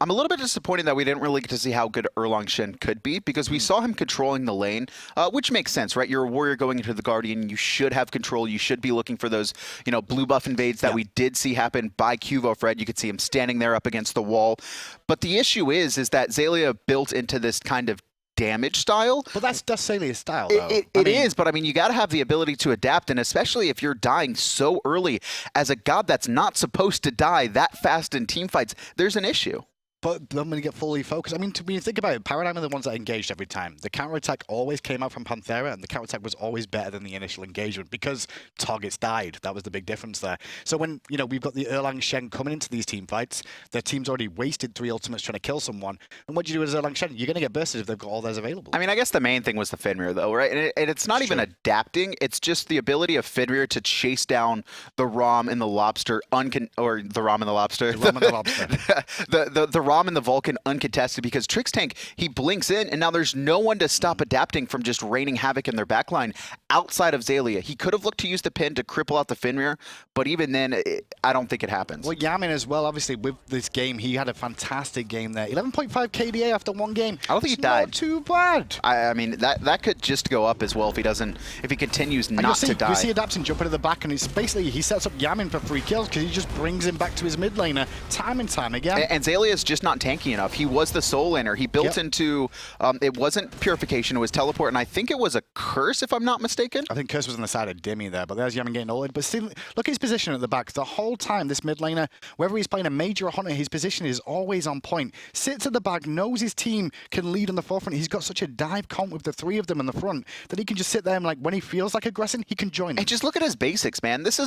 I'm a little bit disappointed that we didn't really get to see how good Erlang Shen could be, because we saw him controlling the lane, which makes sense, right? You're a warrior going into the Guardian. You should have control. You should be looking for those, blue buff invades that we did see happen by QvoFred. You could see him standing there up against the wall. But the issue is that Xaliea built into this kind of damage style. But that's Xalia's style, though. It is, but I mean, you got to have the ability to adapt, and especially if you're dying so early as a god that's not supposed to die that fast in team fights, there's an issue. But then when you get fully focused, I mean, when you think about it, Paradigm are the ones that engaged every time. The counterattack always came out from Panthera, and the counterattack was always better than the initial engagement because targets died. That was the big difference there. So when, we've got the Erlang Shen coming into these team fights, their team's already wasted 3 ultimates trying to kill someone. And what do you do as Erlang Shen? You're going to get bursted if they've got all theirs available. I mean, I guess the main thing was the Fafnir, though, right? And it's not even adapting. It's just the ability of Fafnir to chase down the Rom and the Lawbster, or the Rom and the Lobster. The Rom and the Lobster. the Rom and the Vulcan uncontested, because Trixtank, he blinks in, and now there's no one to stop adapting from just raining havoc in their backline outside of Xaliea. He could have looked to use the pin to cripple out the Fafnir, but even then, I don't think it happens. Well, Yammyn as well, obviously, with this game, he had a fantastic game there. 11.5 KDA after one game. I don't think he died. Not too bad. I mean, that could just go up as well if he continues not to die. You see adapting jump into the back, and it's basically, he sets up Yammyn for 3 kills because he just brings him back to his mid laner time and time again. And Xalia's just not tanky enough. He was the soul laner. He built into, it wasn't purification, it was teleport, and I think it was a curse, if I'm not mistaken. I think curse was on the side of Dimi there, but there's Yammyn getting ulted. But still, look at his position at the back. The whole time, this mid laner, whether he's playing a major or hunter, his position is always on point. Sits at the back, knows his team can lead on the forefront. He's got such a dive comp with the 3 of them in the front that he can just sit there and, like, when he feels like aggressing, he can join them. And just look at his basics, man. This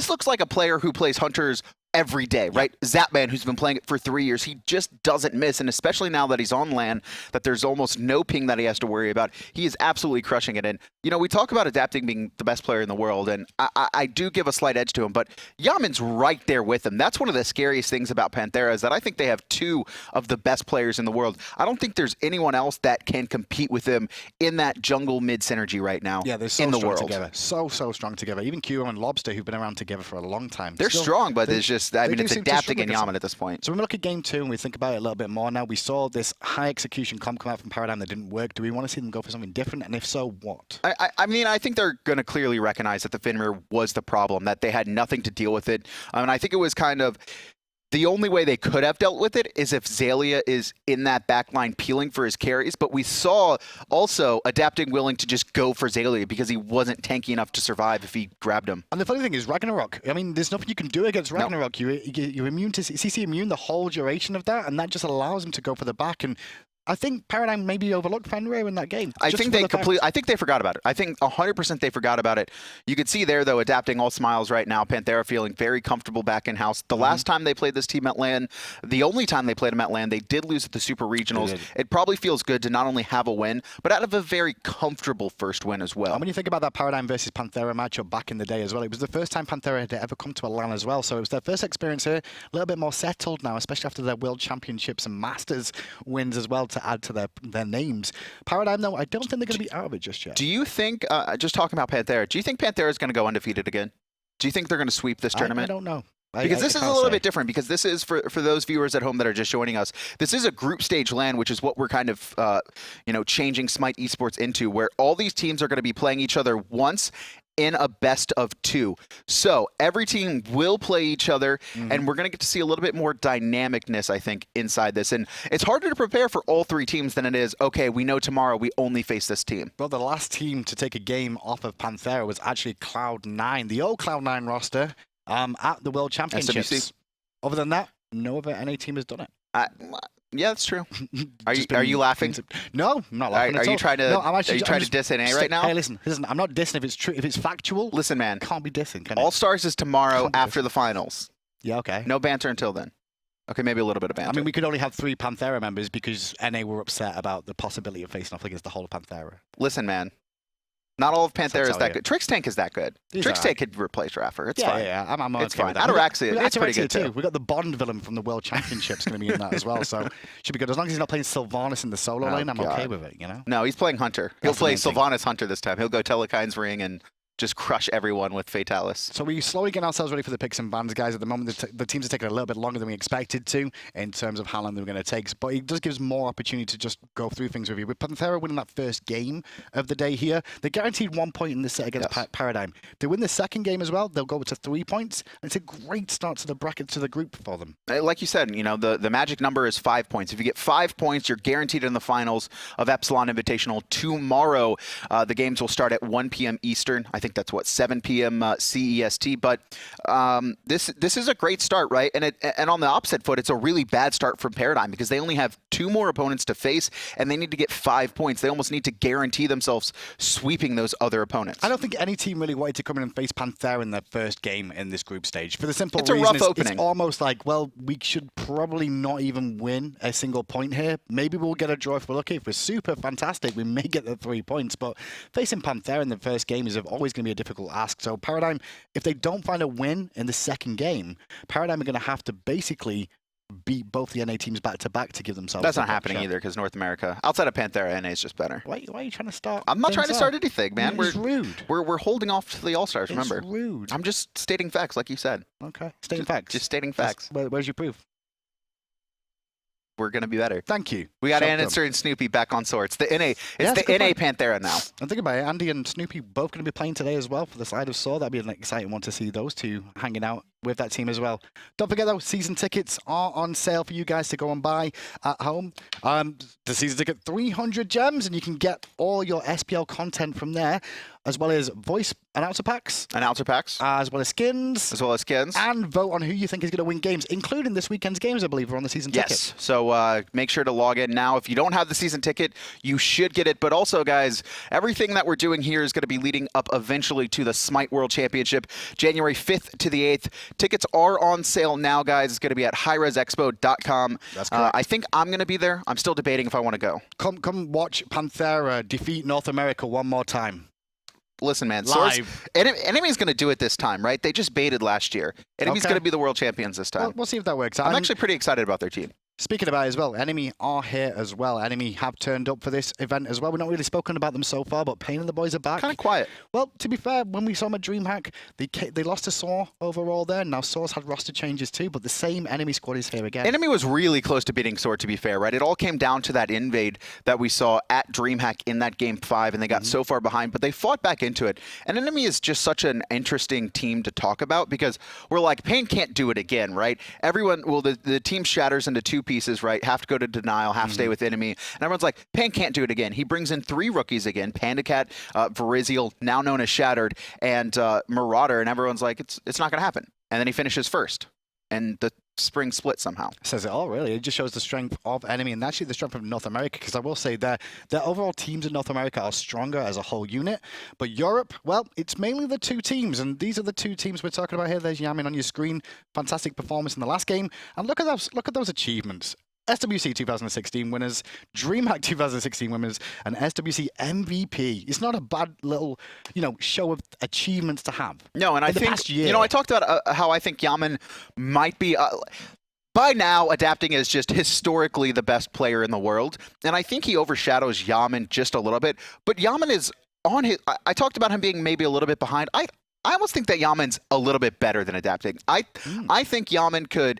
looks like a player who plays hunters every day, right? Zapman, who's been playing it for 3 years, he just doesn't miss, and especially now that he's on LAN, that there's almost no ping that he has to worry about. He is absolutely crushing it. And, we talk about adapting being the best player in the world, and I do give a slight edge to him, but Yammyn's right there with him. That's one of the scariest things about Panthera, is that I think they have 2 of the best players in the world. I don't think there's anyone else that can compete with them in that jungle mid synergy right now. Yeah, they're so in the strong world. Together. So strong together. Even Q and Lawbster, who've been around together for a long time. They're strong, but it's just, I mean, it's adapting in Yammyn at this point. So when we look at game 2 and we think about it a little bit more now, we saw this high execution comp come out from Paradigm that didn't work. Do we want to see them go for something different? And if so, what? I mean, I think they're going to clearly recognize that the Fafnir was the problem, that they had nothing to deal with it. And I think it was kind of the only way they could have dealt with it is if Xaliea is in that backline peeling for his carries. But we saw also adapting willing to just go for Xaliea because he wasn't tanky enough to survive if he grabbed him. And the funny thing is, Ragnarok, I mean, there's nothing you can do against Ragnarok. No. You're immune to CC immune the whole duration of that, and that just allows him to go for the back. And I think Paradigm maybe overlooked Fafnir in that game. I think they forgot about it. I think 100% they forgot about it. You could see there, though, adapting all smiles right now. Panthera feeling very comfortable back in-house. The last time they played this team at LAN, the only time they played them at LAN, they did lose at the Super Regionals. It probably feels good to not only have a win, but out of a very comfortable first win as well. And when you think about that Paradigm versus Panthera matchup back in the day as well, it was the first time Panthera had ever come to a LAN as well. So it was their first experience here, a little bit more settled now, especially after their World Championships and Masters wins as well to add to their names. Paradigm, though, I don't think they're going to be out of it just yet. Do you think, just talking about Panthera, do you think Panthera is going to go undefeated again? Do you think they're going to sweep this tournament? I don't know. Because this is a little bit different, because this is, for those viewers at home that are just joining us, this is a group stage LAN, which is what we're kind of, changing SMITE Esports into, where all these teams are going to be playing each other once in a best of 2. So every team will play each other, and we're going to get to see a little bit more dynamicness, I think, inside this. And it's harder to prepare for all 3 teams than it is, okay, we know tomorrow we only face this team. Well, the last team to take a game off of Panthera was actually Cloud9, the old Cloud9 roster at the World Championships. SWC. Other than that, no other NA team has done it. Yeah, that's true. Are you laughing? No, I'm not laughing. Are you trying to? No, are you trying to diss NA right now? Hey, listen. I'm not dissing if it's true. If it's factual, listen, man. Can't be dissing. Can it? All Stars is tomorrow after the finals. Yeah, okay. No banter until then. Okay, maybe a little bit of banter. I mean, we could only have 3 Panthera members because NA were upset about the possibility of facing off against the whole of Panthera. Listen, man. Not all of Panthera is that good. Trixtank is that good. Trixtank could replace iRaffer. It's fine. Yeah, I'm it's okay fine. with that. Ataraxia, it's pretty good too. We got the Bond villain from the World Championships going to be in that as well, so should be good. As long as he's not playing Sylvanas in the solo lane, I'm okay with it, No, he's playing Hunter. He'll play Sylvanas Hunter this time. He'll go Telekind's ring and just crush everyone with Fatalis. So we're slowly getting ourselves ready for the picks and bans, guys. At the moment, the teams are taking a little bit longer than we expected to in terms of how long they're going to take. But it does give us more opportunity to just go through things with you. With Panthera winning that first game of the day here, they're guaranteed 1 point in this set against Paradigm. They win the second game as well, they'll go to 3 points. And it's a great start to the bracket, to the group for them. Like you said, you know, the magic number is 5 points. If you get 5 points, you're guaranteed in the finals of Epsilon Invitational tomorrow. The games will start at 1 p.m. Eastern. I think that's what, 7 p.m. CEST. But this is a great start, right? And on the opposite foot, it's a really bad start for Paradigm because they only have 2 more opponents to face, and they need to get 5 points. They almost need to guarantee themselves sweeping those other opponents. I don't think any team really wanted to come in and face Panthera in their first game in this group stage. For the simple It's a reason rough opening. It's almost like, well, we should probably not even win a single point here. Maybe we'll get a draw if we're lucky. If we're super fantastic, we may get the 3 points. But facing Panthera in the first game is always going to be a difficult ask. So Paradigm, if they don't find a win in the second game, Paradigm are going to have to basically beat both the NA teams back-to-back to give themselves... That's not happening either because North America, outside of Panthera, NA is just better. Why are you trying to start? I'm not trying to start anything, man. It's rude. We're holding off to the All-Stars, remember. It's rude. I'm just stating facts, like you said. Okay, stating facts. Just stating facts. Where's your proof? We're going to be better. Thank you. We got Anhur and Snoopy back on swords. The NA, it's the NA Panthera now. And think about it, Andy and Snoopy both going to be playing today as well for the side of Saw. That'd be an exciting one to see those two hanging out with that team as well. Don't forget though, season tickets are on sale for you guys to go and buy at home. The season ticket, 300 gems, and you can get all your SPL content from there, as well as voice announcer packs. As well as skins. And vote on who you think is going to win games, including this weekend's games, I believe, are on the season ticket. Yes, so make sure to log in now. If you don't have the season ticket, you should get it. But also, guys, everything that we're doing here is going to be leading up eventually to the SMITE World Championship, January 5th to the 8th. Tickets are on sale now, guys. It's going to be at hi-rezexpo.com. That's correct. I think I'm going to be there. I'm still debating if I want to go. Come watch Panthera defeat North America one more time. Listen, man, Live. Enemy's going to do it this time, right? They just baited last year. Enemy's going to be the world champions this time. We'll see if that works out. I'm actually pretty excited about their team. Speaking about it as well, Enemy are here as well. Enemy have turned up for this event as well. We've not really spoken about them so far, but Payne and the boys are back. Kind of quiet. Well, to be fair, when we saw them at DreamHack, they lost to Saw overall there. Now Saw's had roster changes too, but the same Enemy squad is here again. Enemy was really close to beating Saw, to be fair, right? It all came down to that invade that we saw at DreamHack in that Game 5, and they got so far behind, but they fought back into it. And Enemy is just such an interesting team to talk about because we're like, Payne can't do it again, right? Everyone, well, the team shatters into 2 pieces, right? Half to go to denial, half stay with Enemy. And everyone's like, Payne can't do it again. He brings in 3 rookies again, Pandacat, Verizial, now known as Shattered, and Marauder, and everyone's like, it's not going to happen. And then he finishes first. And the spring split somehow. Says it all, really. It just shows the strength of Enemy and actually the strength of North America, because I will say their overall teams in North America are stronger as a whole unit. But Europe, well, it's mainly the 2 teams, and these are the 2 teams we're talking about here. There's Yammyn on your screen. Fantastic performance in the last game. And look at those achievements. SWC 2016 winners, DreamHack 2016 winners, and SWC MVP. It's not a bad little, show of achievements to have. No, and I think, past year. I talked about how I think Yammyn might be, by now, adapting as just historically the best player in the world. And I think he overshadows Yammyn just a little bit. But Yammyn is on his, I talked about him being maybe a little bit behind. I almost think that Yammyn's a little bit better than adapting. I think Yammyn could...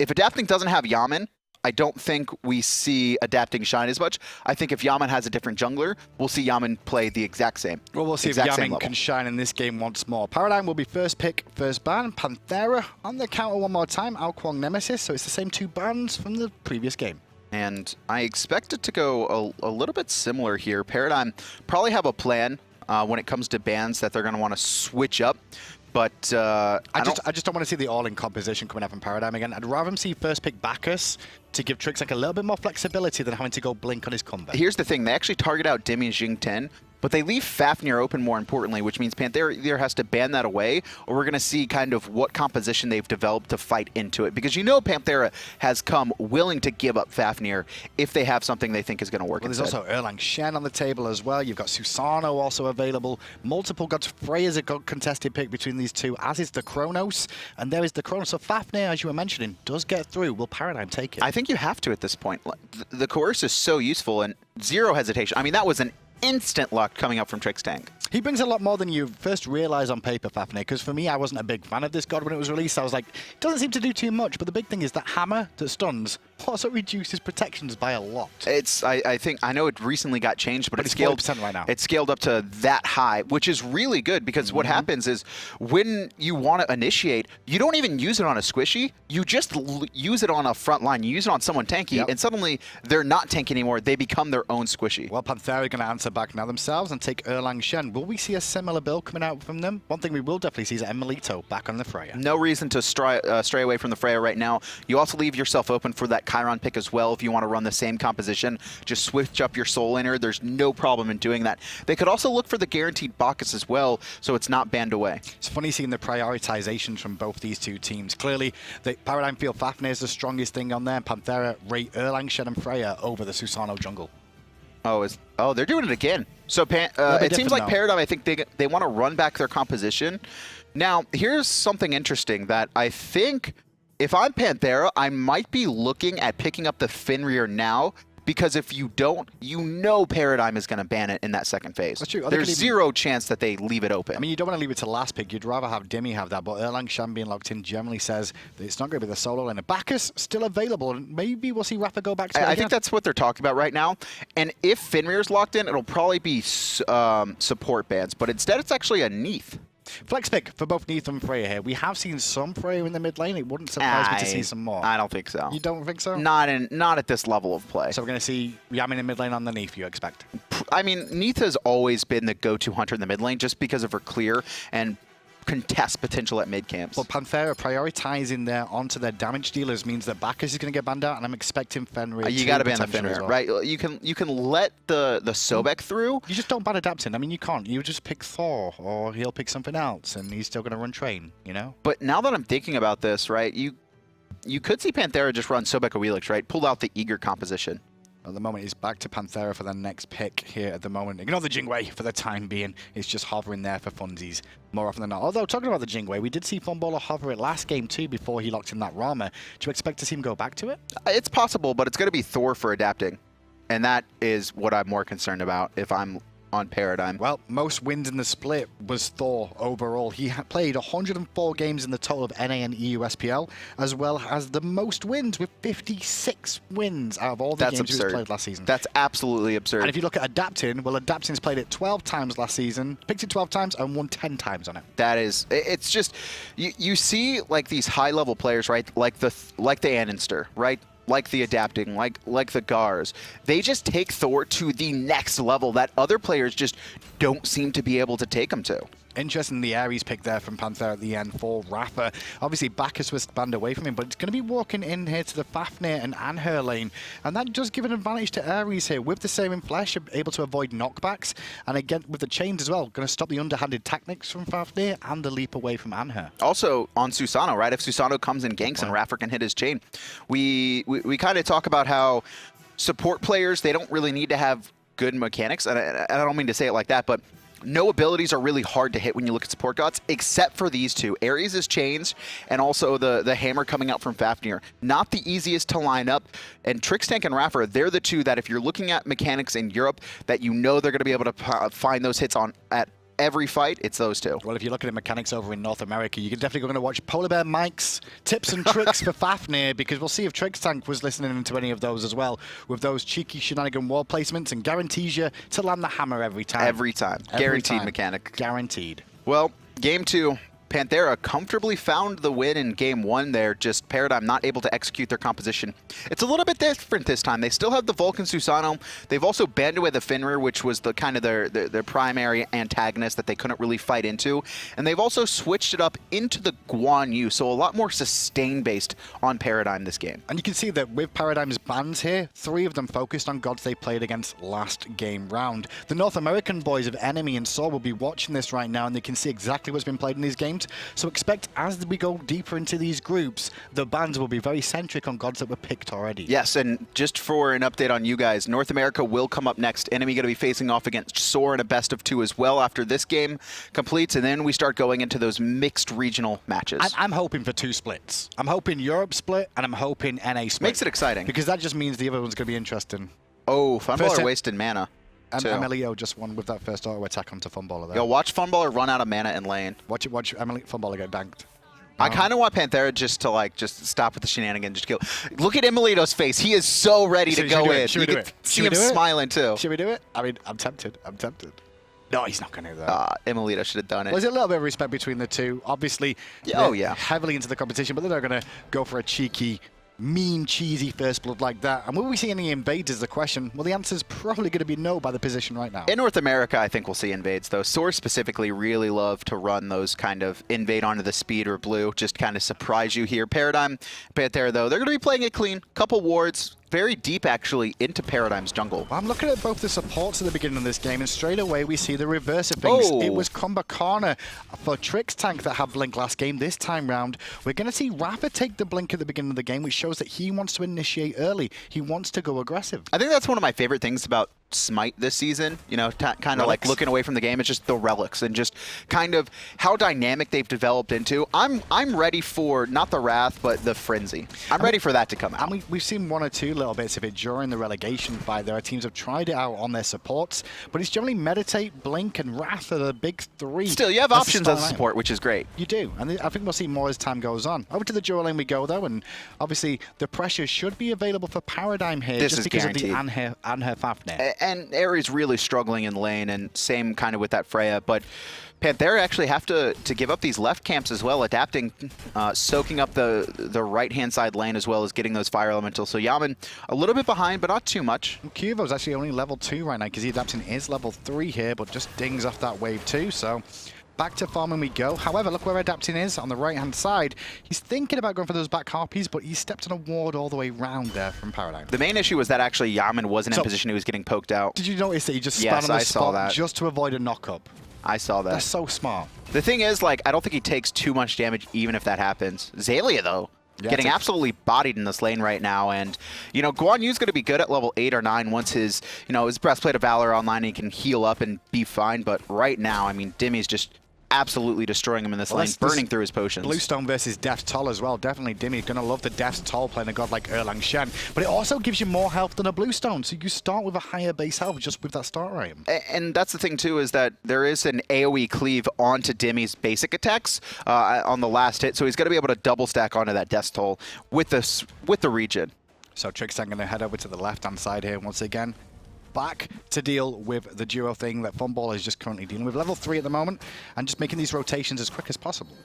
If adapting doesn't have Yammyn, I don't think we see adapting shine as much. I think if Yammyn has a different jungler, we'll see Yammyn play the exact same. Well, we'll see if Yammyn can shine in this game once more. Paradigm will be first pick, first ban. Panthera on the counter one more time. Alquang Nemesis, so it's the same 2 bans from the previous game. And I expect it to go a little bit similar here. Paradigm probably have a plan when it comes to bans that they're going to want to switch up. But I just don't want to see the all-in composition coming out from Paradigm again. I'd rather them see first pick Bacchus to give Trixtank a little bit more flexibility than having to go blink on his comeback. Here's the thing. They actually target out Dimi and Jing 10, but they leave Fafnir open more importantly, which means Panthera either has to ban that away, or we're going to see kind of what composition they've developed to fight into it. Because Panthera has come willing to give up Fafnir if they have something they think is going to work. Well, there's also Erlang Shen on the table as well. You've got Susano also available. Multiple gods. Freya's a good contested pick between these 2, as is the Kronos. And there is the Kronos. So Fafnir, as you were mentioning, does get through. Will Paradigm take it? I think you have to at this point. The coerce is so useful and 0 hesitation. I mean, that was an instant luck coming up from Trixtank. He brings a lot more than you first realize on paper, Fafnir, because for me, I wasn't a big fan of this god when it was released. I was like, it doesn't seem to do too much, but the big thing is that hammer that stuns also reduces protections by a lot. I know it recently got changed, but it's scaled 40% right now. It's scaled up to that high, which is really good because what happens is when you want to initiate, you don't even use it on a squishy. You just use it on a front line. You use it on someone tanky, and suddenly they're not tanky anymore. They become their own squishy. Well, Panthera are going to answer back now themselves and take Erlang Shen. Will we see a similar build coming out from them? One thing we will definitely see is emilitoo back on the Freya. No reason to stray away from the Freya right now. You also leave yourself open for that Chiron pick as well if you want to run the same composition. Just switch up your soul inner. There's no problem in doing that. They could also look for the guaranteed Bacchus as well, so it's not banned away. It's funny seeing the prioritizations from both these two teams. Clearly, the Paradigm feel Fafnir is the strongest thing on there. Panthera rate Erlang, Shen, and Freya over the Susano jungle. Oh, they're doing it again. So it seems like Paradigm, I think they want to run back their composition. Now, here's something interesting that I think if I'm Panthera, I might be looking at picking up the Fenrir now, because if you don't, you know Paradigm is going to ban it in that second phase. That's true. There's zero chance that they leave it open. I mean, you don't want to leave it to last pick. You'd rather have Dimi have that, but Erlang Shen being locked in generally says that it's not going to be the solo lane. Bacchus still available, and maybe we'll see iRaffer go back to it I think that's what they're talking about right now. And if Fenrir's locked in, it'll probably be support bans, but instead it's actually a Neith. Flex pick for both Neith and Freya here. We have seen some Freya in the mid lane. It wouldn't surprise me to see some more. I don't think so. You don't think so? Not at this level of play. So we're going to see Yammyn in mid lane on the Neith, you expect? I mean, Neith has always been the go-to hunter in the mid lane just because of her clear and contest potential at mid camps. Well, Panthera prioritizing there onto their damage dealers means that Bacchus is going to get banned out, and I'm expecting Fenrir. You got to ban the Fenrir, right? You can let the Sobek through. You just don't ban adapting. I mean, you can't. You just pick Thor, or he'll pick something else, and he's still going to run train. You know. But now that I'm thinking about this, right? You could see Panthera just run Sobek or Wheelix, right? Pull out the eager composition. At the moment, he's back to Panthera for the next pick here at the moment. Ignore the Jingwei for the time being. It's just hovering there for funsies more often than not. Although, talking about the Jingwei, we did see Funballer hover it last game too before he locked in that Rama. Do you expect to see him go back to it? It's possible, but it's going to be Thor for adapting. And that is what I'm more concerned about if I'm on Paradigm. Well, most wins in the split was Thor overall. He played 104 games in the total of NA and EU SPL, as well as the most wins with 56 wins out of all the games he was played last season. That's absolutely absurd. And if you look at adapting, well, adapting's played it 12 times last season, picked it 12 times, and won 10 times on it. That is, it's just, you see like these high-level players, right? Like the Anhur, right? Like the adapting, like the Gars. They just take Thor to the next level that other players just don't seem to be able to take him to. Interesting, the Ares pick there from Panther at the end for iRaffer. Obviously, Bacchus was banned away from him, but it's going to be walking in here to the Fafnir and Anhur lane. And that does give an advantage to Ares here. With the Saving Flesh, able to avoid knockbacks. And again, with the chains as well, going to stop the underhanded tactics from Fafnir and the leap away from Anhur. Also, on Susano, right? If Susano comes in ganks and iRaffer can hit his chain, we kind of talk about how support players, they don't really need to have good mechanics. And I don't mean to say it like that, but no abilities are really hard to hit when you look at support gods, except for these two. Ares' chains and also the hammer coming out from Fafnir. Not the easiest to line up. And Trixtank and iRaffer, they're the two that if you're looking at mechanics in Europe, that you know they're going to be able to find those hits on at every fight, it's those two. Well, if you're looking at mechanics over in North America, you're definitely going to watch Polar Bear Mike's tips and tricks for Fafnir, because we'll see if Trixtank was listening to any of those as well, with those cheeky shenanigan wall placements, and guarantees you to land the hammer every time. Every time. Guaranteed mechanic. Guaranteed. Well, game 2. Panthera comfortably found the win in game 1 there, just Paradigm not able to execute their composition. It's a little bit different this time. They still have the Vulcan Susano. They've also banned away the Fenrir, which was the kind of their primary antagonist that they couldn't really fight into. And they've also switched it up into the Guan Yu, so a lot more sustain-based on Paradigm this game. And you can see that with Paradigm's bans here, 3 of them focused on gods they played against last game round. The North American boys of Enemy and Saw will be watching this right now, and they can see exactly what's been played in these games. So expect as we go deeper into these groups, the bans will be very centric on gods that were picked already. Yes, and just for an update on you guys, North America will come up next. Enemy going to be facing off against Soar in a best of 2 as well after this game completes, and then we start going into those mixed regional matches. I'm hoping for 2 splits. I'm hoping Europe split, and I'm hoping NA split. Makes it exciting. Because that just means the other one's going to be interesting. Oh, Funballer wasted mana. And too. emilitoo just won with that first auto attack onto Funballer there. Yo, watch Funballer run out of mana in lane. Watch Funballer get danked. I kind of want Panthera just to just stop with the shenanigans, just kill. Look at Emilito's face. He is so ready to go in. Should we do it? See him smiling too. Should we do it? I mean, I'm tempted. No, he's not going to do that. Emilito should have done it. There's a little bit of respect between the two. Obviously, they're heavily into the competition, but they're not going to go for a cheeky, mean, cheesy first blood like that. And will we see any invades is the question. Well, the answer is probably going to be no by the position right now. In North America, I think we'll see invades, though. Source specifically really love to run those kind of invade onto the speed or blue, just kind of surprise you here. Paradigm, Panthera, though, they're going to be playing it clean. Couple wards, very deep, actually, into Paradigm's jungle. Well, I'm looking at both the supports at the beginning of this game, and straight away we see the reverse of things. Oh. It was Combo Corner for Trixtank that had Blink last game. This time round, we're going to see iRaffer take the Blink at the beginning of the game, which shows that he wants to initiate early. He wants to go aggressive. I think that's one of my favorite things about SMITE this season, you know, kind of like looking away from the game. It's just the relics and just kind of how dynamic they've developed into. I'm ready for not the Wrath, but the Frenzy. I'm ready for that to come out. And we've seen one or two little bits of it during the relegation fight. There are teams have tried it out on their supports, but it's generally Meditate, Blink, and Wrath are the big three. Still, you have options as a support, which is great. You do, and I think we'll see more as time goes on. Over to the dual lane we go, though, and obviously the pressure should be available for Paradigm here, This just is because guaranteed. of the Anhur Fafnir. And Ares really struggling in lane, and same kind of with that Freya, but Panthera actually have to give up these left camps as well, adapting, soaking up the right-hand side lane as well as getting those fire elementals. So Yammyn a little bit behind, but not too much. Qvo's actually only level 2 right now because he adapting is level 3 here, but just dings off that wave 2, so back to farming we go. However, look where adapting is on the right-hand side. He's thinking about going for those back harpies, but he stepped on a ward all the way round there from Paradigm. The main issue was that actually Yammyn wasn't in position. He was getting poked out. Did you notice that he just Yes, spun on the I saw spot that. just to avoid a knock-up? I saw that. That's so smart. The thing is, I don't think he takes too much damage even if that happens. Xaliea, though, getting absolutely bodied in this lane right now. And, you know, Guan Yu's going to be good at level 8 or 9 once his Breastplate of Valor online, he can heal up and be fine. But right now, I mean, Dimi's just absolutely destroying him in this lane, burning through his potions. Bluestone versus Death's Toll as well. Definitely Dimi going to love the Death's Toll playing a god like Erlang Shen. But it also gives you more health than a Bluestone. So you start with a higher base health just with that start item. And that's the thing, too, is that there is an AoE cleave onto Dimi's basic attacks on the last hit. So he's going to be able to double stack onto that Death's Toll with the regen. So Trixtank going to head over to the left-hand side here once again. Back to deal with the duo thing that Funballer is just currently dealing with. Level 3 at the moment, and just making these rotations as quick as possible.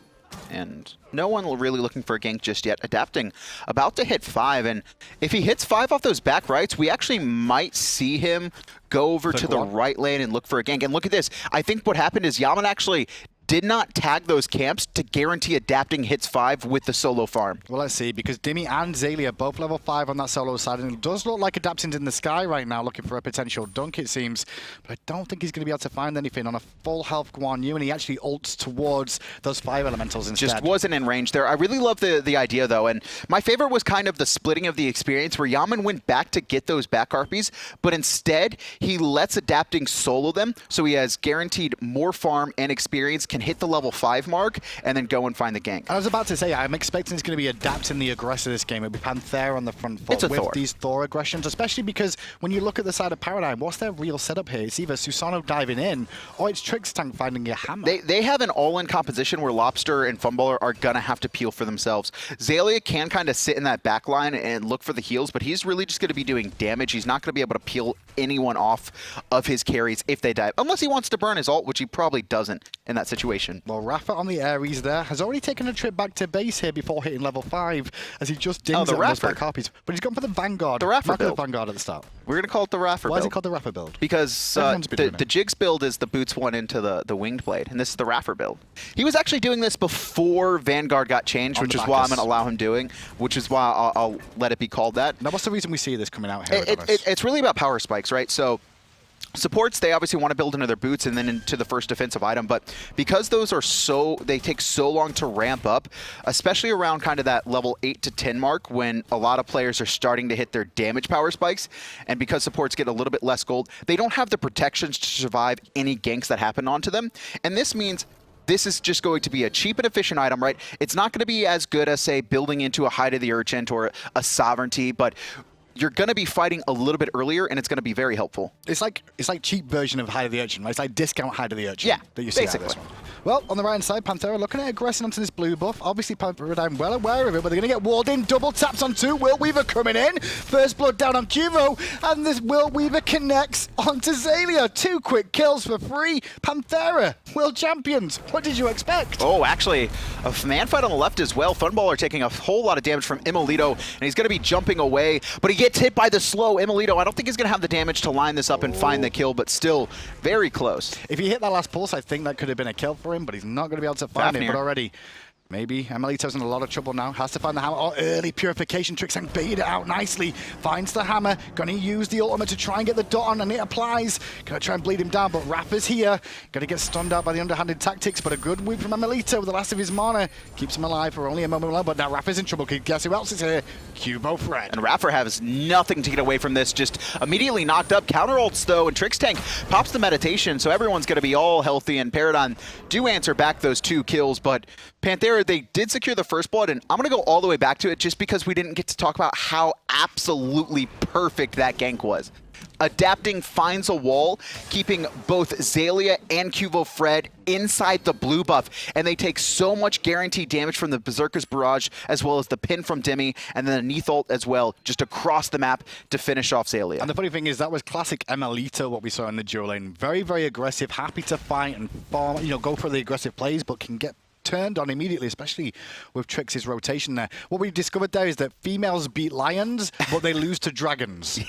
And no one really looking for a gank just yet. Adapting, about to hit 5, and if he hits 5 off those back rights, we actually might see him go over to the right lane and look for a gank. And look at this. I think what happened is Yammyn actually did not tag those camps to guarantee adapting hits 5 with the solo farm. Well, let's see, because Dimi and Xaliea are both level 5 on that solo side, and it does look like adapting's in the sky right now, looking for a potential dunk, it seems. But I don't think he's going to be able to find anything on a full health Guan Yu, and he actually ults towards those fire elementals instead. Just wasn't in range there. I really love the idea, though, and my favorite was kind of the splitting of the experience where Yammyn went back to get those back harpies, but instead he lets adapting solo them, so he has guaranteed more farm and experience, can hit the level 5 mark, and then go and find the gank. I was about to say, I'm expecting it's going to be adapting the aggressor this game. It'll be Panthera on the front foot with Thor. These Thor aggressions, especially because when you look at the side of Paradigm, what's their real setup here? It's either Susano diving in, or it's Trixtank finding a hammer. They have an all-in composition where Lawbster and Funballer are going to have to peel for themselves. Xaliea can kind of sit in that back line and look for the heals, but he's really just going to be doing damage. He's not going to be able to peel anyone off of his carries if they dive, unless he wants to burn his ult, which he probably doesn't in that situation. Well, iRaffer on the Ares there has already taken a trip back to base here before hitting level 5 as he just dings at those back harpies. But he's gone for the Vanguard. The iRaffer build. The Vanguard at the start. We're going to call it the iRaffer build. Why is it called the iRaffer build? Because the Jigs build is the boots one into the winged blade, and this is the iRaffer build. He was actually doing this before Vanguard got changed, which is why I'm going to allow him doing, which is why I'll let it be called that. Now, what's the reason we see this coming out here? It's really about power spikes, right? So supports, they obviously want to build into their boots and then into the first defensive item, but because those are they take so long to ramp up, especially around kind of that level 8 to 10 mark when a lot of players are starting to hit their damage power spikes, and because supports get a little bit less gold, they don't have the protections to survive any ganks that happen onto them, and this means this is just going to be a cheap and efficient item, right? It's not going to be as good as, say, building into a Hide of the Urchin or a Sovereignty, but you're going to be fighting a little bit earlier, and it's going to be very helpful. It's like cheap version of Hide of the Urchin, right? It's like discount Hide of the Urchin that you see out of this one. Well, on the right-hand side, Panthera looking at aggressing onto this blue buff. Obviously, I'm well aware of it, but they're going to get walled in. Double taps on 2. Will Weaver coming in. First blood down on Qvo, and this Will Weaver connects onto Xaliea. 2 quick kills for free. Panthera, world champions. What did you expect? Oh, actually, a man fight on the left as well. Funballer taking a whole lot of damage from emilitoo, and he's going to be jumping away, but he gets hit by the slow emilitoo. I don't think he's going to have the damage to line this up and find the kill, but still very close. If he hit that last pulse, I think that could have been a kill for him, but he's not going to be able to find Fafnir. it. But already, maybe emilitoo's in a lot of trouble now. Has to find the hammer. Oh, early purification. Trixtank baited it out nicely. Finds the hammer. Going to use the ultimate to try and get the dot on, and it applies. Going to try and bleed him down, but iRaffer's here. Going to get stunned out by the underhanded tactics, but a good whip from emilitoo with the last of his mana. Keeps him alive for only a moment alone, but now iRaffer's in trouble. Guess who else is here? QvoFred. And iRaffer has nothing to get away from this, just immediately knocked up. Counter ults though, and Trixtank pops the meditation, so everyone's going to be all healthy, and Paradigm do answer back those 2 kills, but Panthera, they did secure the first blood, and I'm going to go all the way back to it just because we didn't get to talk about how absolutely perfect that gank was. Adapting finds a wall, keeping both Xaliea and QvoFred inside the blue buff, and they take so much guaranteed damage from the Berserker's Barrage, as well as the pin from Dimi, and then a Neith ult as well, just across the map to finish off Xaliea. And the funny thing is, that was classic emilitoo, what we saw in the duo lane. Very, very aggressive, happy to fight and farm, go for the aggressive plays, but can get turned on immediately, especially with Trix's rotation there. What we discovered there is that females beat lions, but they lose to dragons.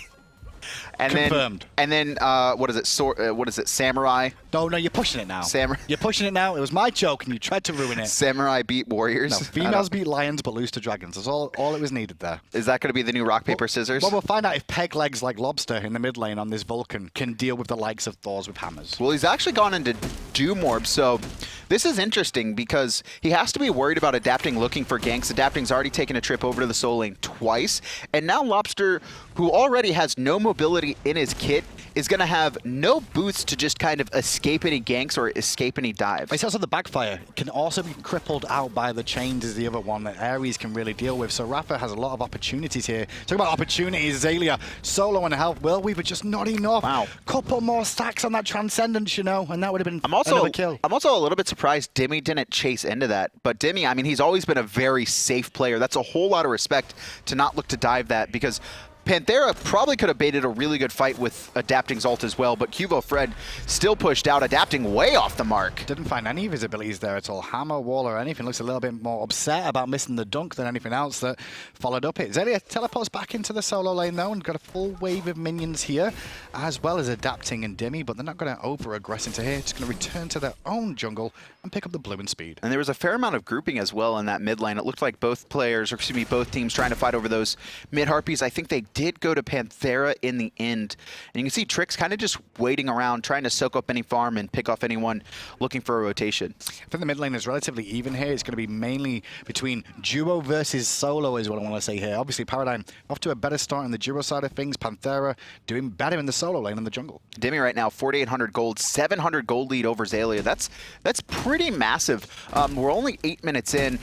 And confirmed. Then what is it? What is it? Samurai? No, you're pushing it now. Samurai. You're pushing it now. It was my joke, and you tried to ruin it. Samurai beat warriors. No, females beat lions, but lose to dragons. That's all it was needed there. Is that going to be the new rock paper scissors? Well, we'll find out if peg legs like Lawbster in the mid lane on this Vulcan can deal with the likes of Thors with hammers. Well, he's actually gone into Doom Orb, so this is interesting because he has to be worried about adapting, looking for ganks. Adapting's already taken a trip over to the solo lane twice, and now Lawbster, who already has no mobility in his kit, is going to have no boots to just kind of escape any ganks or escape any dives. It's also the backfire. It can also be crippled out by the chains is the other one that Ares can really deal with. So iRaffer has a lot of opportunities here. Talk about opportunities. Xaliea, solo and health. Will Weaver just not enough. Wow. Couple more stacks on that Transcendence, and that would have been another kill. I'm also a little bit surprised Dimi didn't chase into that. But Dimi, I mean, he's always been a very safe player. That's a whole lot of respect to not look to dive that, because Panthera probably could have baited a really good fight with Adapting's ult as well, but QvoFred still pushed out, Adapting way off the mark. Didn't find any visibilities there at all. Hammer, wall, or anything. Looks a little bit more upset about missing the dunk than anything else that followed up it. Xaliea teleports back into the solo lane though, and got a full wave of minions here, as well as Adapting and Dimi, but they're not going to over-aggress into here. Just going to return to their own jungle and pick up the blue and speed. And there was a fair amount of grouping as well in that mid lane. It looked like both teams trying to fight over those mid harpies. I think they did go to Panthera in the end. And you can see Trix kind of just waiting around, trying to soak up any farm and pick off anyone looking for a rotation. I think the mid lane is relatively even here. It's going to be mainly between duo versus solo is what I want to say here. Obviously, Paradigm off to a better start in the duo side of things. Panthera doing better in the solo lane in the jungle. Dimi right now, 4,800 gold, 700 gold lead over Xaliea. That's pretty massive. We're only 8 minutes in.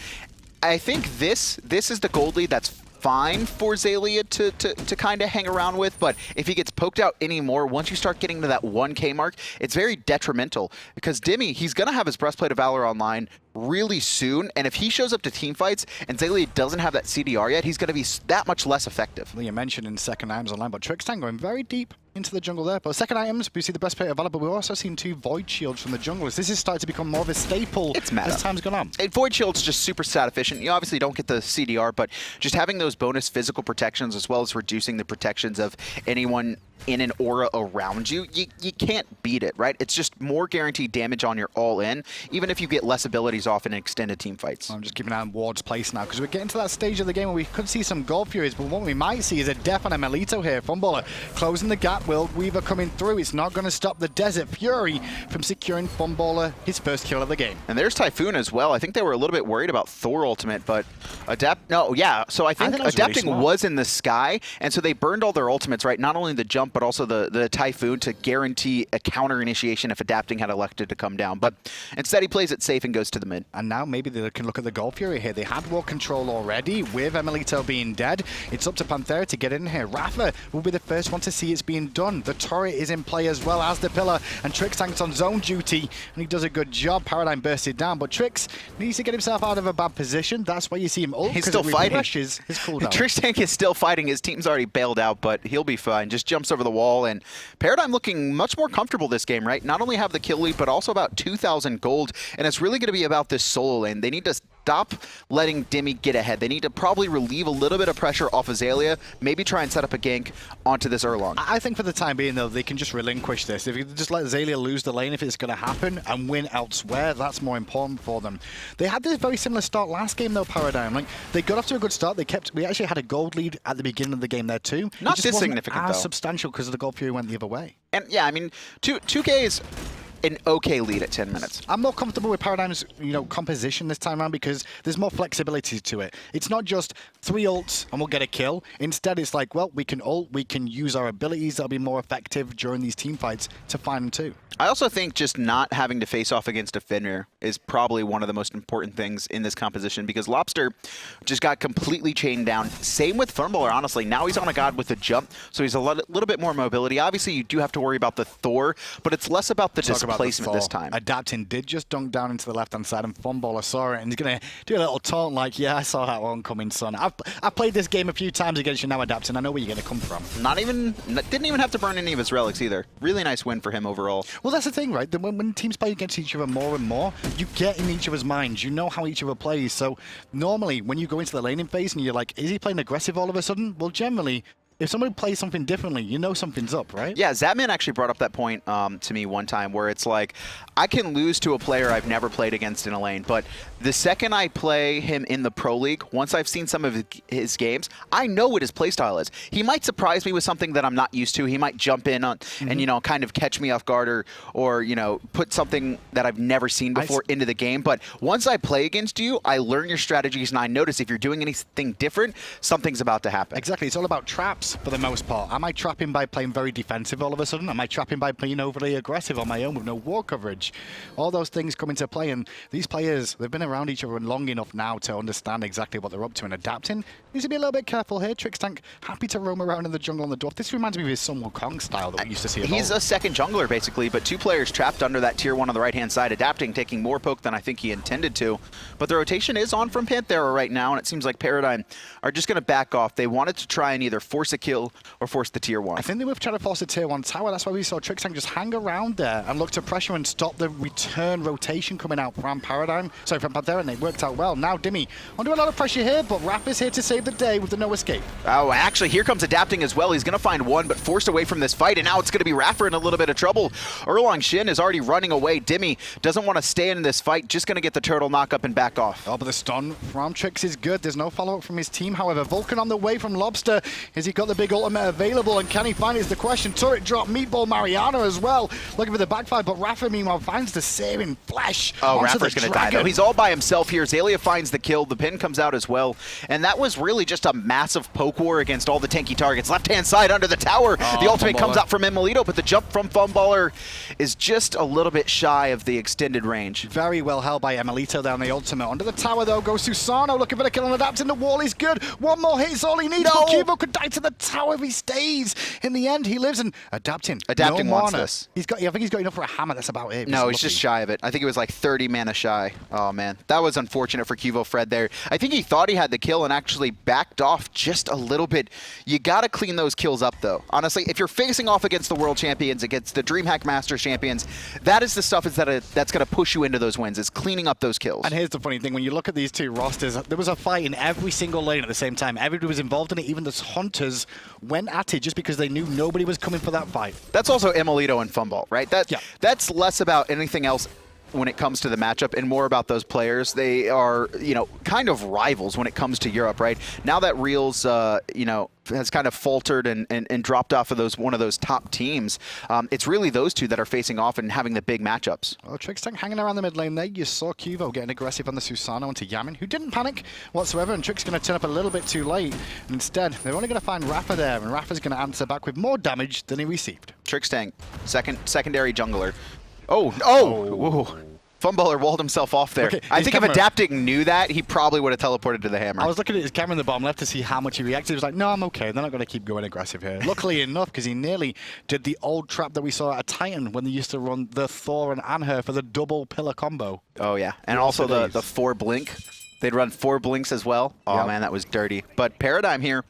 I think this is the gold lead that's fine for Xaliea to kind of hang around with, but if he gets poked out anymore, once you start getting to that 1K mark, it's very detrimental, because Dimi, he's going to have his Breastplate of Valor online really soon, and if he shows up to team fights and Xaliea doesn't have that CDR yet, he's going to be that much less effective. Well, you mentioned in second items online, but Trixtank going very deep into the jungle there. But second items, we see the Breastplate of Valor, but we've also seen 2 Void Shields from the junglers. This is starting to become more of a staple as time's gone on. Void Shield's just super stat efficient. You obviously don't get the CDR, but just having those bonus physical protections as well as reducing the protections of anyone in an aura around you, you can't beat it, right? It's just more guaranteed damage on your all-in, even if you get less abilities off in extended team fights. I'm just keeping an eye on Ward's place now, because we're getting to that stage of the game where we could see some Gold Furies, but what we might see is a death on emilitoo here. Funballer closing the gap, Will Weaver coming through. It's not going to stop the Desert Fury from securing Funballer his first kill of the game. And there's Typhoon as well. I think they were a little bit worried about Thor ultimate, but so I think Adapting was in the sky, and so they burned all their ultimates, right? Not only the jump, jump, but also the Typhoon to guarantee a counter initiation if Adapting had elected to come down. But instead he plays it safe and goes to the mid. And now maybe they can look at the Gold Fury here. They had war control already with emilitoo being dead. It's up to Panthera to get in here. iRaffer will be the first one to see it's being done. The turret is in play as well as the pillar, and Trixtank's on zone duty, and he does a good job. Paradigm bursted down, but Trix needs to get himself out of a bad position. That's why you see him ult. He's still fighting. His cooldown. Trixtank is still fighting. His team's already bailed out, but he'll be fine. Just jumps over the wall, and Paradigm looking much more comfortable this game, right? Not only have the kill lead, but also about 2,000 gold, and it's really going to be about this solo lane. They need to stop letting Dimi get ahead. They need to probably relieve a little bit of pressure off of Xaliea, maybe try and set up a gank onto this Erlang. I think for the time being, though, they can just relinquish this. If you just let Xaliea lose the lane, if it's going to happen, and win elsewhere, that's more important for them. They had this very similar start last game, though, Paradigm. Like, they got off to a good start. We actually had a gold lead at the beginning of the game there, too. Not this significant, though. though. Substantial because the Gold Fury went the other way. And yeah, I mean, 2K is an okay lead at 10 minutes. I'm more comfortable with Paradigm's, composition this time around because there's more flexibility to it. It's not just 3 ults and we'll get a kill. Instead, it's like, well, we can ult, we can use our abilities that'll be more effective during these team fights to find them too. I also think just not having to face off against a Fafnir is probably one of the most important things in this composition because Lawbster just got completely chained down. Same with Funballer, honestly. Now he's on a god with a jump, so he's a little bit more mobility. Obviously, you do have to worry about the Thor, but it's less about the displacement this time. Adapting did just dunk down into the left-hand side, and Funballer saw it, and he's going to do a little taunt like, yeah, I saw that one coming, son. I've played this game a few times against you now, Adapting. I know where you're going to come from. Didn't even have to burn any of his relics either. Really nice win for him overall. Well, that's the thing, right? When teams play against each other more and more, you get in each other's minds. You know how each other plays. So normally, when you go into the laning phase and you're like, is he playing aggressive all of a sudden? Well, generally, if somebody plays something differently, you know something's up, right? Yeah, Zatman actually brought up that point to me one time where it's like, I can lose to a player I've never played against in a lane, but the second I play him in the Pro League, once I've seen some of his games, I know what his playstyle is. He might surprise me with something that I'm not used to. He might jump in on, and, kind of catch me off guard or put something that I've never seen before into the game. But once I play against you, I learn your strategies, and I notice if you're doing anything different, something's about to happen. Exactly. It's all about traps for the most part. Am I trapping by playing very defensive all of a sudden? Am I trapping by playing overly aggressive on my own with no war coverage? All those things come into play, and these players, they've been around each other long enough now to understand exactly what they're up to, and Adapting needs to be a little bit careful here. Trixtank happy to roam around in the jungle on the dwarf. This reminds me of his Sun Wukong style that we used to see. He's a second jungler basically, but 2 players trapped under that tier 1 on the right hand side. Adapting taking more poke than I think he intended to, but the rotation is on from Panthera right now, and it seems like Paradigm are just going to back off. They wanted to try and either force a kill or force the tier 1. I think they were trying to force a tier 1 tower. That's why we saw Trixtank just hang around there and look to pressure and stop the return rotation coming out from from Panthera, and they worked out well. Now Dimi under a lot of pressure here, but iRaffer's here to save the day with the no escape. Oh, actually, here comes Adapting as well. He's going to find one, but forced away from this fight, and now it's going to be iRaffer in a little bit of trouble. Erlang Shen is already running away. Dimi doesn't want to stay in this fight, just going to get the turtle knock up and back off. Oh, but the stun from Trix is good. There's no follow-up from his team, however. Vulcan on the way from Lawbster. Has he got the big ultimate available, and can he find it is the question. Turret drop, Meatball Mariana as well, looking for the backfire, but iRaffer meanwhile finds the searing flesh. Oh, iRaffer's going to die though. He's all by himself here. Xaliea finds the kill. The pin comes out as well, and that was really just a massive poke war against all the tanky targets. Left-hand side under the tower. The ultimate comes out from emilitoo, but the jump from Funballer is just a little bit shy of the extended range. Very well held by emilitoo down the ultimate. Under the tower though goes Susano, looking for the kill on Adapting. The wall is good. One more hit is all he needs. No. Qvo could die to the tower if he stays. In the end, he lives, and Adapting no wants this. I think he's got enough for a hammer. That's about it. No, he's just shy of it. I think it was like 30 mana shy. Oh man, that was unfortunate for QvoFred there. I think he thought he had the kill and actually backed off just a little bit. You gotta clean those kills up though. Honestly, if you're facing off against the world champions, against the DreamHack Masters champions, that is the stuff that's gonna push you into those wins, is cleaning up those kills. And here's the funny thing, when you look at these two rosters, there was a fight in every single lane at the same time. Everybody was involved in it. Even the hunters went at it just because they knew nobody was coming for that fight. That's also emilitoo and Funball, right? That's less about anything else when it comes to the matchup and more about those players. They are, you know, kind of rivals when it comes to Europe, right? Now that Reels, you know, has kind of faltered and dropped off of one of those top teams, it's really those two that are facing off and having the big matchups. Well, Trixtank hanging around the mid lane there. You saw Qvo getting aggressive on the Susano onto Yammyn, who didn't panic whatsoever, and Trix going to turn up a little bit too late. And instead, they're only going to find iRaffer there, and iRaffer's going to answer back with more damage than he received. Trixtank, secondary jungler. Oh. Funballer walled himself off there. Okay, I think if Adapting knew that, he probably would have teleported to the hammer. I was looking at his camera in the bottom left to see how much he reacted. He was like, no, I'm okay. They're not going to keep going aggressive here. Luckily enough, because he nearly did the old trap that we saw at Titan when they used to run the Thor and Anhur for the double pillar combo. Oh, yeah. And also the 4 blink. They'd run 4 blinks as well. Oh, yep. Man, that was dirty. But Paradigm here,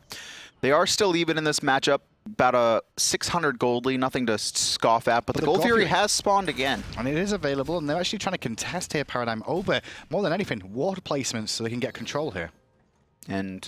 they are still even in this matchup. About a 600 gold lead, nothing to scoff at, but the Gold Fury has spawned again. And it is available, and they're actually trying to contest here Paradigm over, more than anything, water placements so they can get control here. And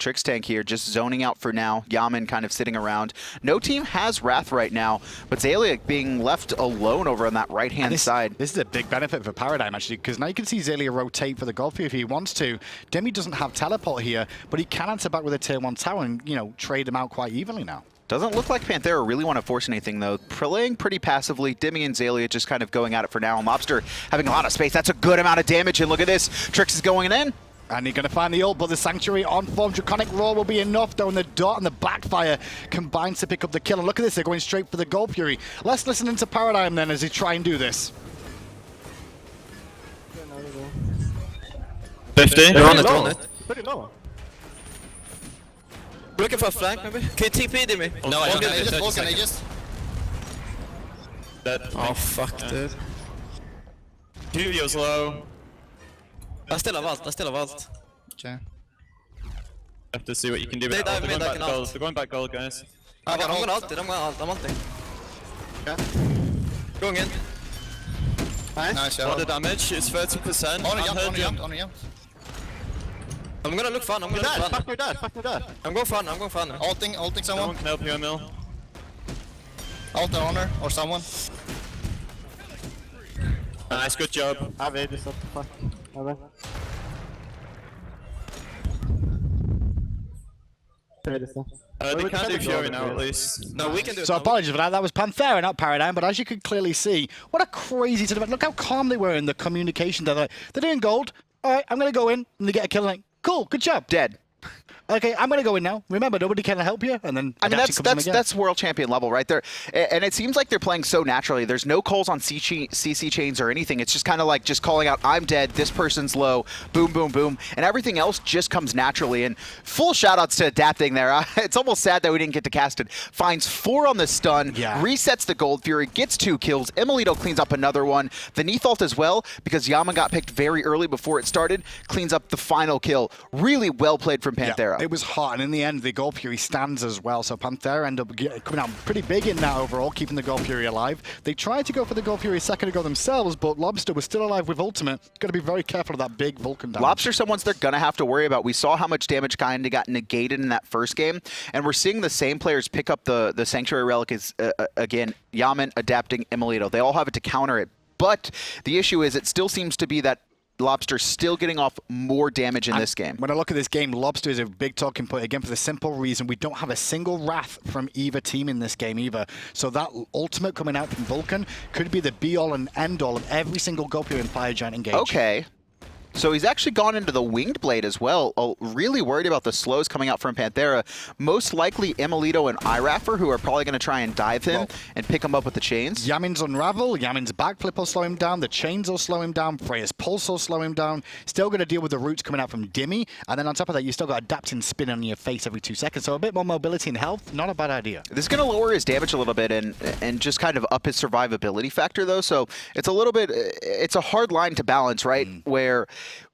Trixtank here just zoning out for now. Yammyn kind of sitting around. No team has Wrath right now, but Xaliea being left alone over on that right-hand side. This is a big benefit for Paradigm, actually, because now you can see Xaliea rotate for the Gold Fury if he wants to. Dimi doesn't have teleport here, but he can answer back with a tier 1 tower and, you know, trade them out quite evenly now. Doesn't look like Panthera really want to force anything, though. Playing pretty passively. Dimi and Xaliea just kind of going at it for now. And Lawbster having a lot of space. That's a good amount of damage. And look at this. Trix is going in. And he's going to find the ult, but the Sanctuary on form. Draconic Roar will be enough, though, and the Dot and the Backfire combines to pick up the kill. And look at this. They're going straight for the Gold Fury. Let's listen into Paradigm, then, as they try and do this. 50. They're on it, they're on it. Pretty low. Looking for a flank, maybe? Can you TP, Dimi? No, I don't have Vulcan, I just... Dead. Oh, fuck, dude. Qvo's low. I still have ult, I still have ult. Okay. Have to see what you can do with They that. dive They're in, going I back can gold. ult. They're going back gold, guys. I'm gonna ult it, I'm ulting. Going in. Nice, A lot of damage, it's 30%. On the jump. I'm gonna look fun, I'm gonna look fun. Fuck your dad. I'm going fun. Ulting Someone someone. can help you, Emil. Ult the owner or someone. Nice, good job. They can't do Fury now, at least. No, we can do it. So now. apologies for that. That was Panthera, not Paradigm. But as you could clearly see, what a crazy sort of... Look how calm they were in the communication. They're doing gold. All right, I'm going to go in and they get a kill. Like, cool, good job. Dead. Okay, I'm going to go in now. Remember, nobody can help you. And then I mean, that's world champion level right there. And it seems like they're playing so naturally. There's no calls on CC chains or anything. It's just kind of like just calling out, I'm dead, this person's low, boom, boom, boom. And everything else just comes naturally. And full shout-outs to Adapting there. It's almost sad that we didn't get to cast it. Finds 4 on the stun, resets the Gold Fury, gets 2 kills. emilitoo cleans up another one. The Neith ult as well, because Yammyn got picked very early before it started, cleans up the final kill. Really well played from Panthera. It was hot, and in the end, the Gold Fury stands as well. So Panthera end up coming out pretty big in that overall, keeping the Gold Fury alive. They tried to go for the Gold Fury a second ago themselves, but Lawbster was still alive with ultimate. Got to be very careful of that big Vulcan damage. Lawbster, someone's they're going to have to worry about. We saw how much damage kind of got negated in that first game, and we're seeing the same players pick up the Sanctuary Relic again. Yammyn, Adapting, emilitoo. They all have it to counter it. But the issue is it still seems to be that Lawbster still getting off more damage in this game. When I look at this game, Lawbster is a big talking point, again, for the simple reason we don't have a single Wrath from either team in this game either. So that ultimate coming out from Vulcan could be the be-all and end-all of every single Gold Fury and Fire Giant engage. Okay. So he's actually gone into the Winged Blade as well. Really worried about the slows coming out from Panthera. Most likely emilitoo and iRaffer, who are probably going to try and dive him and pick him up with the chains. Yammyn's Unravel. Yammyn's backflip will slow him down. The chains will slow him down. Freya's Pulse will slow him down. Still going to deal with the roots coming out from Dimi. And then on top of that, you still got Adapting spin on your face every 2 seconds. So a bit more mobility and health. Not a bad idea. This is going to lower his damage a little bit and just kind of up his survivability factor, though. So it's a little bit, it's a hard line to balance, right? Where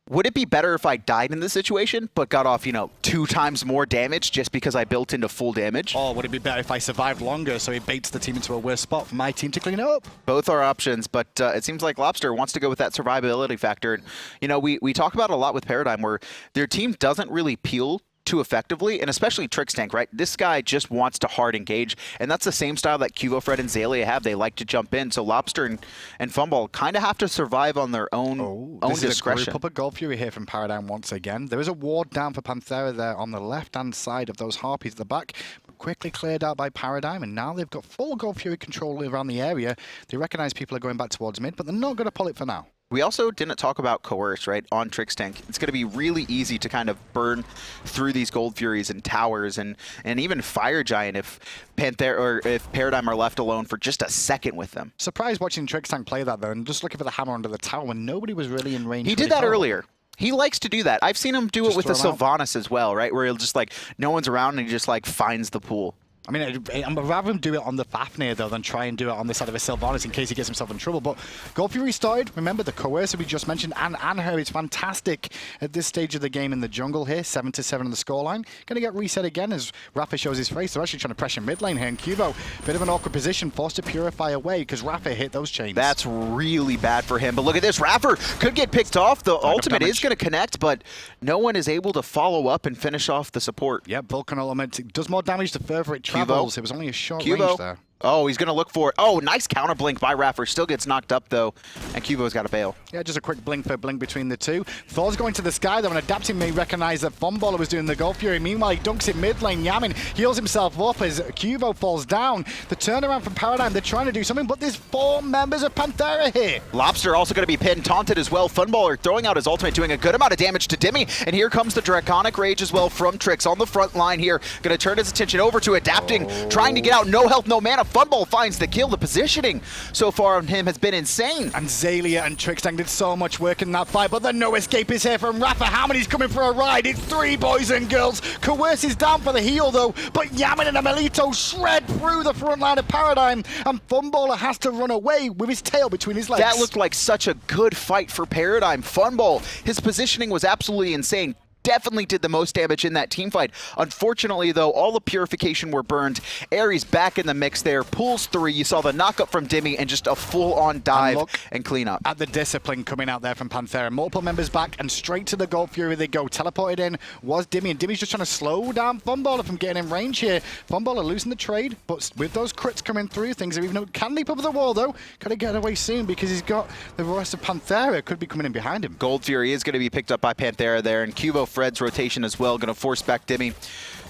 would it be better if I died in this situation, but got off, 2 times more damage just because I built into full damage? Or would it be better if I survived longer so he baits the team into a worse spot for my team to clean it up? Both are options, but it seems like Lawbster wants to go with that survivability factor. And, we talk about it a lot with Paradigm where their team doesn't really peel too effectively, and especially Trixtank, right? This guy just wants to hard engage, and that's the same style that QvoFred and Xaliea have. They like to jump in, so Lawbster and Funballer kind of have to survive on their own discretion. This is a group up of Gold Fury here from Paradigm once again. There is a ward down for Panthera there on the left-hand side of those Harpies at the back, but quickly cleared out by Paradigm, and now they've got full Gold Fury control around the area. They recognize people are going back towards mid, but they're not going to pull it for now. We also didn't talk about Coerce, right, on Trixtank. It's going to be really easy to kind of burn through these Gold Furies and towers and even Fire Giant if Panthera or if Paradigm are left alone for just a second with them. Surprised watching Trixtank play that though, and just looking for the hammer under the tower when nobody was really in range. He did that earlier. He likes to do that. I've seen him do it with the Sylvanas as well, right, where he'll just like, no one's around and he just like finds the pool. I mean, I'd rather him do it on the Fafnir, though, than try and do it on the side of a Sylvanas in case he gets himself in trouble. But Gold Fury started. Remember, the Coercer we just mentioned, and Anhur is fantastic at this stage of the game in the jungle here. 7-7 on the scoreline. Going to get reset again as iRaffer shows his face. They're actually trying to pressure mid lane here. And Qvo, bit of an awkward position, forced to purify away because iRaffer hit those chains. That's really bad for him. But look at this. iRaffer could get picked off. The ultimate is going to connect, but no one is able to follow up and finish off the support. Yep, Vulcan ultimate does more damage the further it travels. It was only a short range there. Oh, he's going to look for it. Oh, nice counter blink by iRaffer. Still gets knocked up, though, and Qvo's got to bail. Yeah, just a quick blink between the two. Thor's going to the sky, though, and Adapting may recognize that Funballer was doing the Gold Fury. Meanwhile, he dunks it mid lane. Yammyn heals himself up as Qvo falls down. The turnaround from Paradigm, they're trying to do something, but there's 4 members of Panthera here. Lawbster also going to be pinned, taunted as well. Funballer throwing out his ultimate, doing a good amount of damage to Dimi, and here comes the Draconic Rage as well from Trix on the front line here. Going to turn his attention over to Adapting, trying to get out. No health, no mana. Funballer finds the kill. The positioning so far on him has been insane. And Xaliea and Trixtank did so much work in that fight, but the no escape is here from iRaffer. Hammony's coming for a ride. It's 3 boys and girls. Coerce is down for the heal, though, but Yammyn and emilitoo shred through the front line of Paradigm, and Funballer has to run away with his tail between his legs. That looked like such a good fight for Paradigm. Funballer, his positioning was absolutely insane. Definitely did the most damage in that team fight. Unfortunately, though, all the purification were burned. Ares back in the mix there. Pulls 3. You saw the knockup from Dimi and just a full-on dive and cleanup. At the discipline coming out there from Panthera. Multiple members back and straight to the Gold Fury they go. Teleported in was Dimi, and Dimi's just trying to slow down Funballer from getting in range here. Funballer losing the trade, but with those crits coming through, things are even out. Can leap over the wall, though. Got to get away soon because he's got the rest of Panthera could be coming in behind him. Gold Fury is going to be picked up by Panthera there, and QvoFred's rotation as well, going to force back Dimi.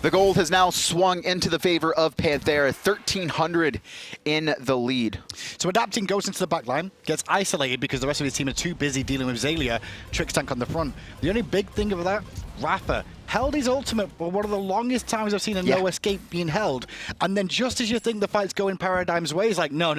The gold has now swung into the favor of Panthera, 1,300 in the lead. So Adapting goes into the back line, gets isolated because the rest of his team are too busy dealing with Xaliea, Trixtank on the front. The only big thing of that, iRaffer held his ultimate for one of the longest times I've seen a no escape being held. And then just as you think the fight's going Paradigm's way, he's like, no.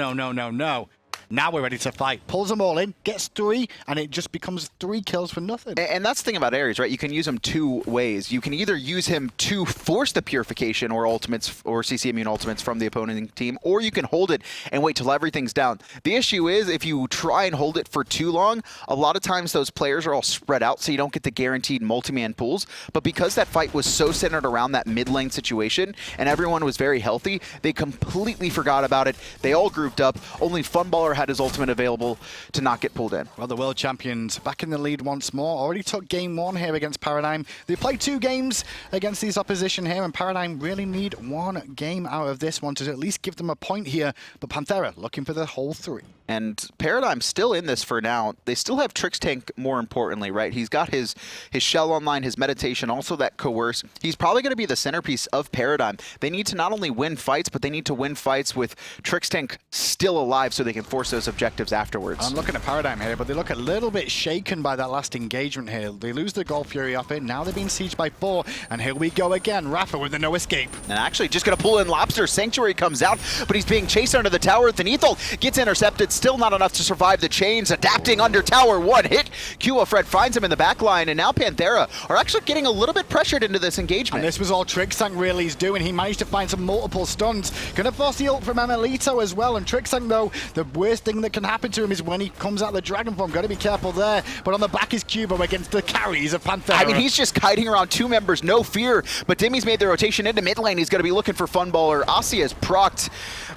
Now we're ready to fight. Pulls them all in, gets 3, and it just becomes 3 kills for nothing. And that's the thing about Ares, right? You can use him 2 ways. You can either use him to force the purification or ultimates or CC immune ultimates from the opposing team, or you can hold it and wait till everything's down. The issue is if you try and hold it for too long, a lot of times those players are all spread out, so you don't get the guaranteed multi-man pools. But because that fight was so centered around that mid lane situation and everyone was very healthy, they completely forgot about it. They all grouped up. Only Funballer had his ultimate available to not get pulled in. Well, the world champions back in the lead once more. Already took game 1 here against Paradigm. They played 2 games against these opposition here, and Paradigm really need 1 game out of this one to at least give them a point here. But Panthera looking for the whole 3. And Paradigm's still in this for now. They still have Trixtank, more importantly, right? He's got his shell online, his meditation, also that coerce. He's probably going to be the centerpiece of Paradigm. They need to not only win fights, but they need to win fights with Trixtank still alive so they can force those objectives afterwards. I'm looking at Paradigm here, but they look a little bit shaken by that last engagement here. They lose the Gold Fury off it. Now they're being sieged by 4, and here we go again. iRaffer with the no escape. And actually just going to pull in Lawbster. Sanctuary comes out, but he's being chased under the tower. The Neith ult gets intercepted. Still not enough to survive the chains. Adapting under tower. 1 hit. QvoFred finds him in the back line, and now Panthera are actually getting a little bit pressured into this engagement. And this was all Trixtank really is doing. He managed to find some multiple stuns. Gonna force the ult from emilitoo as well. And Trixtank, though, the worst thing that can happen to him is when he comes out the dragon form. Gotta be careful there. But on the back is Qvo against the carries of Panthera. I mean, he's just kiting around 2 members, no fear. But Dimi's made the rotation into mid lane. He's gonna be looking for Funballer. Asi is procced,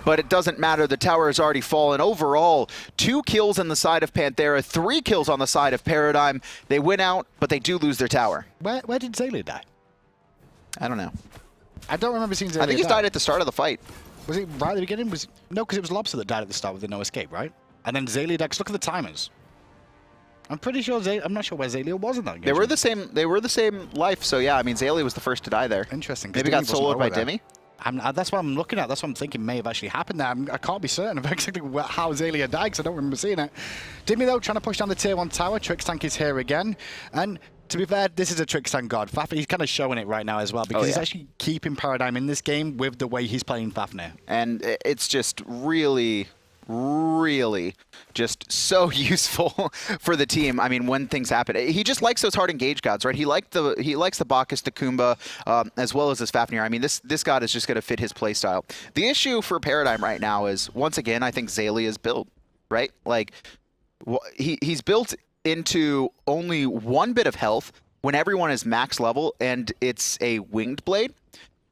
but it doesn't matter. The tower has already fallen. Overall, 2 kills on the side of Panthera, 3 kills on the side of Paradigm. They win out, but they do lose their tower. Where did Xaliea die? I don't know. I don't remember seeing Xaliea I think he's died at the start of the fight. Was it right at the beginning? No, because it was Lawbster that died at the start with the no escape, right? And then Xaliea died. 'Cause look at the timers. I'm pretty sure I'm not sure where Xaliea was in that game. They were the same. They were the same life. So yeah, I mean, Xaliea was the first to die there. Interesting. Maybe got soloed by Dimi. That's what I'm looking at. That's what I'm thinking may have actually happened there. I can't be certain of exactly how Xaliea died because I don't remember seeing it. Dimi, though, trying to push down the tier 1 tower. Trixtank is here again. And to be fair, this is a Trixtank god. Fafnir, he's kind of showing it right now as well because he's actually keeping Paradigm in this game with the way he's playing Fafnir. And it's just really just so useful for the team. I mean, when things happen, he just likes those hard engage gods, right? He likes the Bacchus, the Kumba, as well as his Fafnir. I mean, this god is just going to fit his playstyle. The issue for Paradigm right now is, once again, I think Xaliea is built, right? Like, he's built into only 1 bit of health when everyone is max level, and it's a winged blade.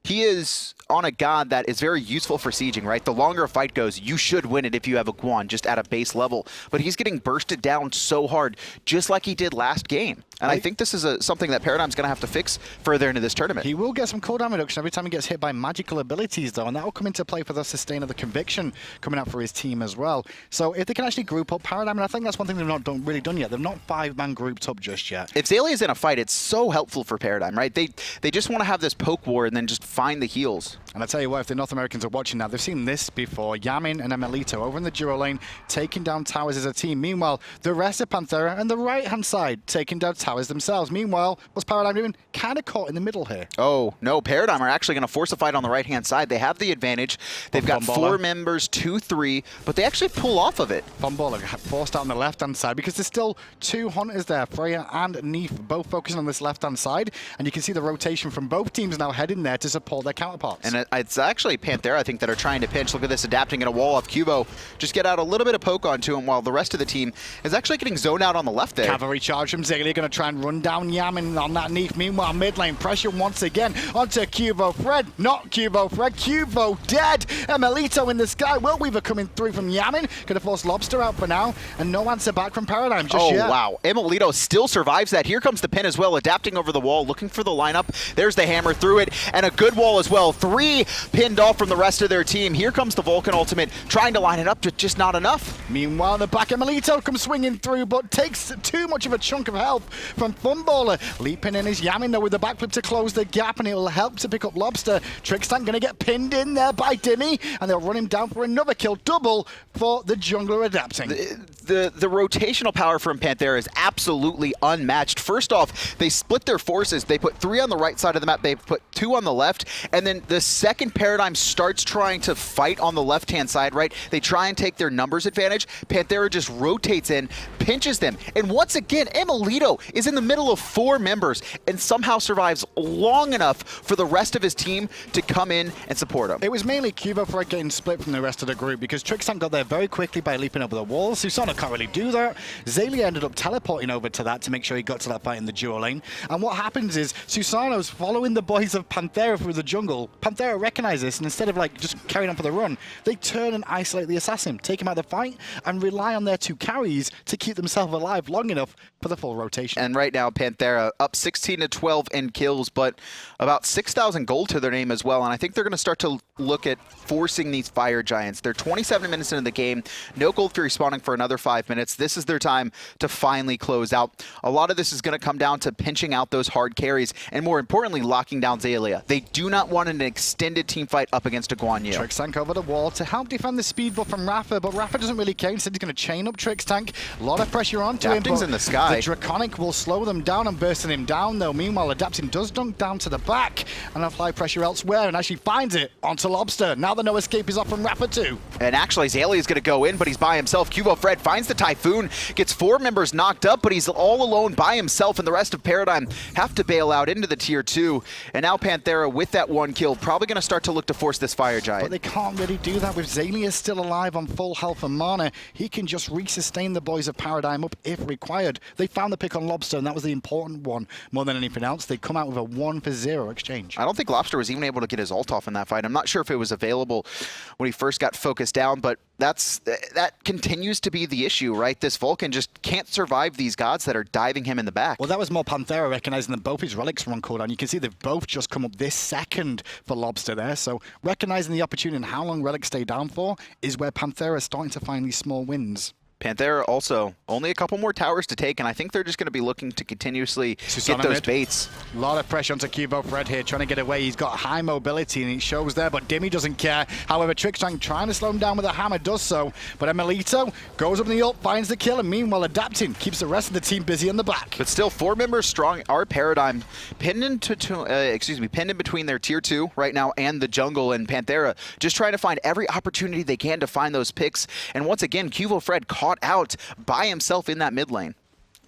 He is on a god that is very useful for sieging, right? The longer a fight goes, you should win it if you have a Guan just at a base level. But he's getting bursted down so hard, just like he did last game. And I think this is something that Paradigm's going to have to fix further into this tournament. He will get some cooldown reduction every time he gets hit by magical abilities, though, and that will come into play for the sustain of the conviction coming out for his team as well. So if they can actually group up Paradigm, and I think that's one thing they've not really done yet. They've not 5-man grouped up just yet. If Xalia's in a fight, it's so helpful for Paradigm, right? They just want to have this poke war and then just find the heals. And I tell you what, if the North Americans are watching now, they've seen this before. Yammyn and emilitoo over in the duo lane, taking down towers as a team. Meanwhile, the rest of Panthera and the right-hand side taking down towers themselves. Meanwhile, what's Paradigm doing? Kind of caught in the middle here. Oh, no. Paradigm are actually going to force a fight on the right-hand side. They have the advantage. They've got Funballer. 4 members, 2-3, but they actually pull off of it. Funballer forced out on the left-hand side because there's still 2 hunters there, Freya and Neith, both focusing on this left-hand side. And you can see the rotation from both teams now heading there to support their counterparts. And it's actually Panthera, I think, that are trying to pinch. Look at this, adapting in a wall off Qvo. Just get out a little bit of poke onto him while the rest of the team is actually getting zoned out on the left there. Cavalry charge from Xaliea, going to try and run down Yammyn on that Neith. Meanwhile, mid lane pressure once again onto QvoFred. Not QvoFred, Qvo dead. emilitoo in the sky. Will Weaver coming through from Yammyn. Going to force Lawbster out for now. And no answer back from Paradigm just yet. Oh, wow. emilitoo still survives that. Here comes the pin as well, adapting over the wall, looking for the lineup. There's the hammer through it, and a good wall as well. 3 pinned off from the rest of their team. Here comes the Vulcan ultimate, trying to line it up, just not enough. Meanwhile, the back emilitoo comes swinging through, but takes too much of a chunk of health from Funballer. Leaping in his Yammyn, though, with the backflip to close the gap, and it will help to pick up Lawbster. Trixtank going to get pinned in there by Dimi, and they'll run him down for another kill. Double for the jungler adapting. The rotational power from Panthera is absolutely unmatched. First off, they split their forces. They put 3 on the right side of the map. They put 2 on the left, and then the second Paradigm starts trying to fight on the left-hand side, right? They try and take their numbers advantage. Panthera just rotates in, pinches them, and once again, emilitoo is in the middle of 4 members and somehow survives long enough for the rest of his team to come in and support him. It was mainly QvoFred getting split from the rest of the group because Trixtank got there very quickly by leaping over the wall. Susano can't really do that. Xaliea ended up teleporting over to that to make sure he got to that fight in the duo lane. And what happens is Susano's following the boys of Panthera through the jungle. Panthera recognize this, and instead of like just carrying on for the run, they turn and isolate the assassin, take him out of the fight, and rely on their 2 carries to keep themselves alive long enough for the full rotation. And right now, Panthera up 16-12 in kills, but about 6,000 gold to their name as well. And I think they're going to start to look at forcing these fire giants. They're 27 minutes into the game. No Gold Fury spawning for another 5 minutes. This is their time to finally close out. A lot of this is going to come down to pinching out those hard carries, and more importantly, locking down Xaliea. They do not want an extended team fight up against a Guan. Trixtank over the wall to help defend the speed buff from iRaffer, but iRaffer doesn't really care. Instead, he's going to chain up Trixtank. A lot of pressure onto him. Adapting's in the sky. The Draconic will slow them down and bursting him down, though. Meanwhile, Adapting does dunk down to the back and apply pressure elsewhere, and actually finds it onto Lawbster. Now the no escape is off from iRaffer too. And actually, Xaliea is going to go in, but he's by himself. QvoFred finds the Typhoon, gets 4 members knocked up, but he's all alone by himself, and the rest of Paradigm have to bail out into the tier 2. And now Panthera, with that 1 kill, probably going to start to look to force this fire giant. But they can't really do that with Xaliea still alive on full health and mana. He can just resustain the boys of Paradigm up if required. They found the pick on Lawbster Lawbster, and that was the important one more than anything else. They come out with a 1-for-0 exchange. I don't think Lawbster was even able to get his ult off in that fight. I'm not sure if it was available when he first got focused down, but that continues to be the issue, right? This Vulcan just can't survive these gods that are diving him in the back. Well, that was more Panthera recognizing that both his relics were on cooldown. You can see they've both just come up this second for Lawbster there. So recognizing the opportunity and how long relics stay down for is where Panthera is starting to find these small wins. Panthera also only a couple more towers to take, and I think they're just going to be looking to continuously Susano get those mid. baits. A lot of pressure onto QvoFred here, trying to get away. He's got high mobility, and it shows there, but Dimi doesn't care. However, Trixtank trying to slow him down with a hammer does so, but emilitoo goes up in the ult, finds the kill, and meanwhile adapting keeps the rest of the team busy in the back. But still, 4 members strong. Our Paradigm pinned in between their tier 2 right now and the jungle, and Panthera just trying to find every opportunity they can to find those picks. And once again, QvoFred caught out by himself in that mid lane.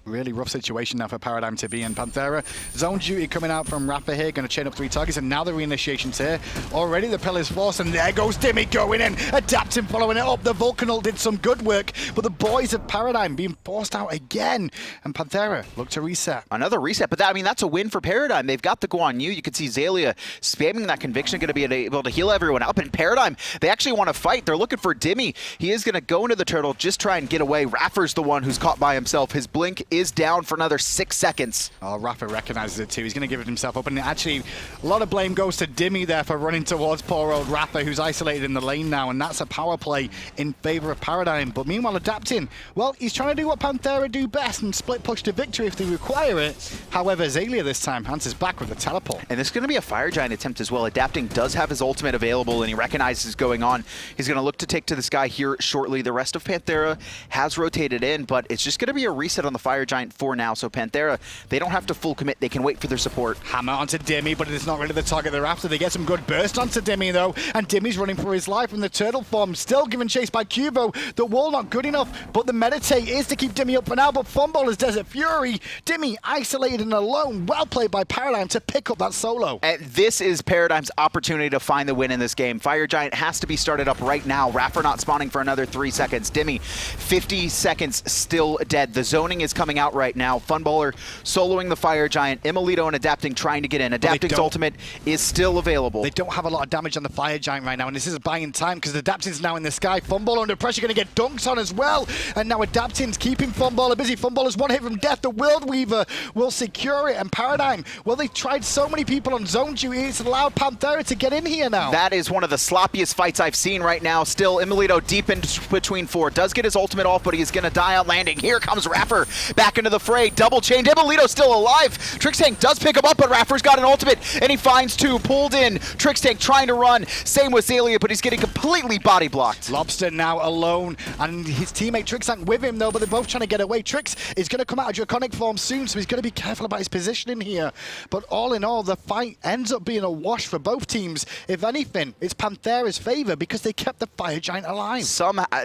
Really rough situation now for Paradigm to be in. Panthera, zone duty coming out from iRaffer here, going to chain up 3 targets, and now the reinitiation's here. Already the pillar's forced, and there goes Dimi going in, adapting, following it up. The Vulcan ult did some good work, but the boys of Paradigm being forced out again, and Panthera look to reset. Another reset, but that's a win for Paradigm. They've got the Guan. You can see Xaliea spamming that conviction, going to be able to heal everyone up. And Paradigm, they actually want to fight. They're looking for Dimi. He is going to go into the turtle, just try and get away. iRaffer's the one who's caught by himself. His blink is down for another 6 seconds. Oh, iRaffer recognizes it too. He's going to give it himself up. And actually, a lot of blame goes to Dimi there for running towards poor old iRaffer, who's isolated in the lane now. And that's a power play in favor of Paradigm. But meanwhile, adapting, well, he's trying to do what Panthera do best and split push to victory if they require it. However, Xaliea this time answers back with the teleport. And this is going to be a Fire Giant attempt as well. Adapting does have his ultimate available, and he recognizes going on. He's going to look to take to the sky here shortly. The rest of Panthera has rotated in, but it's just going to be a reset on the Fire Giant for now. So Panthera, they don't have to full commit. They can wait for their support. Hammer onto Dimi, but it is not really the target they're after. They get some good burst onto Dimi, though, and Dimi's running for his life in the turtle form, still given chase by Qvo. The wall not good enough, but the meditate is to keep Dimi up for now, but Funballer's Desert Fury. Dimi isolated and alone. Well played by Paradigm to pick up that solo. And this is Paradigm's opportunity to find the win in this game. Fire Giant has to be started up right now. iRaffer not spawning for another 3 seconds. Dimi, 50 seconds still dead. The zoning is coming out right now. Funballer soloing the Fire Giant. emilitoo and Adapting trying to get in. Adapting's ultimate is still available. They don't have a lot of damage on the Fire Giant right now, and this is buying time because Adapting's now in the sky. Funballer under pressure, going to get dunked on as well. And now Adapting's keeping Funballer busy. Funballer's one hit from death. The World Weaver will secure it. And Paradigm, well, they tried so many people on zone duty, it's allowed Panthera to get in here now. That is one of the sloppiest fights I've seen right now. Still, emilitoo deep in between 4. Does get his ultimate off, but he is going to die on landing. Here comes iRaffer back into the fray. Double chained. emilitoo still alive. Trixtank does pick him up, but iRaffer's got an ultimate, and he finds 2. Pulled in. Trixtank trying to run. Same with Xaliea, but he's getting completely body blocked. Lawbster now alone, and his teammate Trixtank with him, though, but they're both trying to get away. Trix is going to come out of Draconic form soon, so he's going to be careful about his positioning here. But all in all, the fight ends up being a wash for both teams. If anything, it's Panthera's favor because they kept the Fire Giant alive.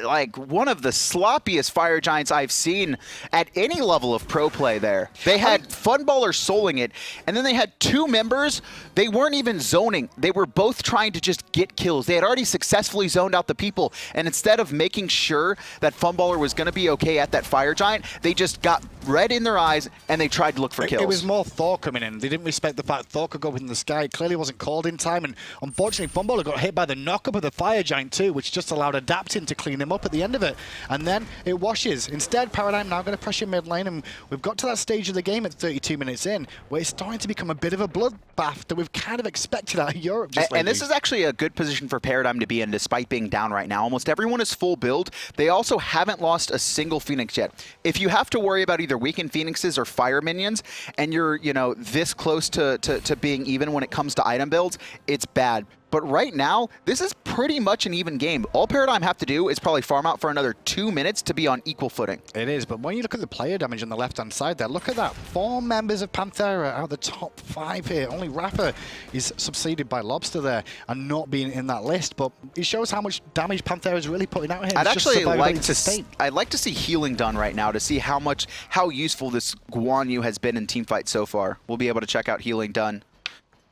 Like one of the sloppiest Fire Giants I've seen at any level of pro play there. They had Funballer soling it, and then they had 2 members. They weren't even zoning. They were both trying to just get kills. They had already successfully zoned out the people, and instead of making sure that Funballer was going to be okay at that Fire Giant, they just got red in their eyes, and they tried to look for kills. It was more Thor coming in. They didn't respect the fact Thor could go up in the sky. It clearly wasn't called in time, and unfortunately, Funballer got hit by the knock-up of the Fire Giant too, which just allowed Adapting to clean him up at the end of it. And then it washes. Instead, Paradigm now going to pressure mid lane, and we've got to that stage of the game at 32 minutes in, where it's starting to become a bit of a bloodbath that we've kind of expected out of Europe just lately. And this is actually a good position for Paradigm to be in, despite being down right now. Almost everyone is full build. They also haven't lost a single Phoenix yet. If you have to worry about either weakened Phoenixes or fire minions, and you're, this close to being even when it comes to item builds, it's bad. But right now, this is pretty much an even game. All Paradigm have to do is probably farm out for another 2 minutes to be on equal footing. It is, but when you look at the player damage on the left-hand side there, look at that. 4 members of Panthera out of the top 5 here. Only iRaffer is succeeded by Lawbster there and not being in that list, but it shows how much damage Panthera is really putting out here. I'd like to see healing done right now to see how useful this Guan has been in teamfight so far. We'll be able to check out healing done.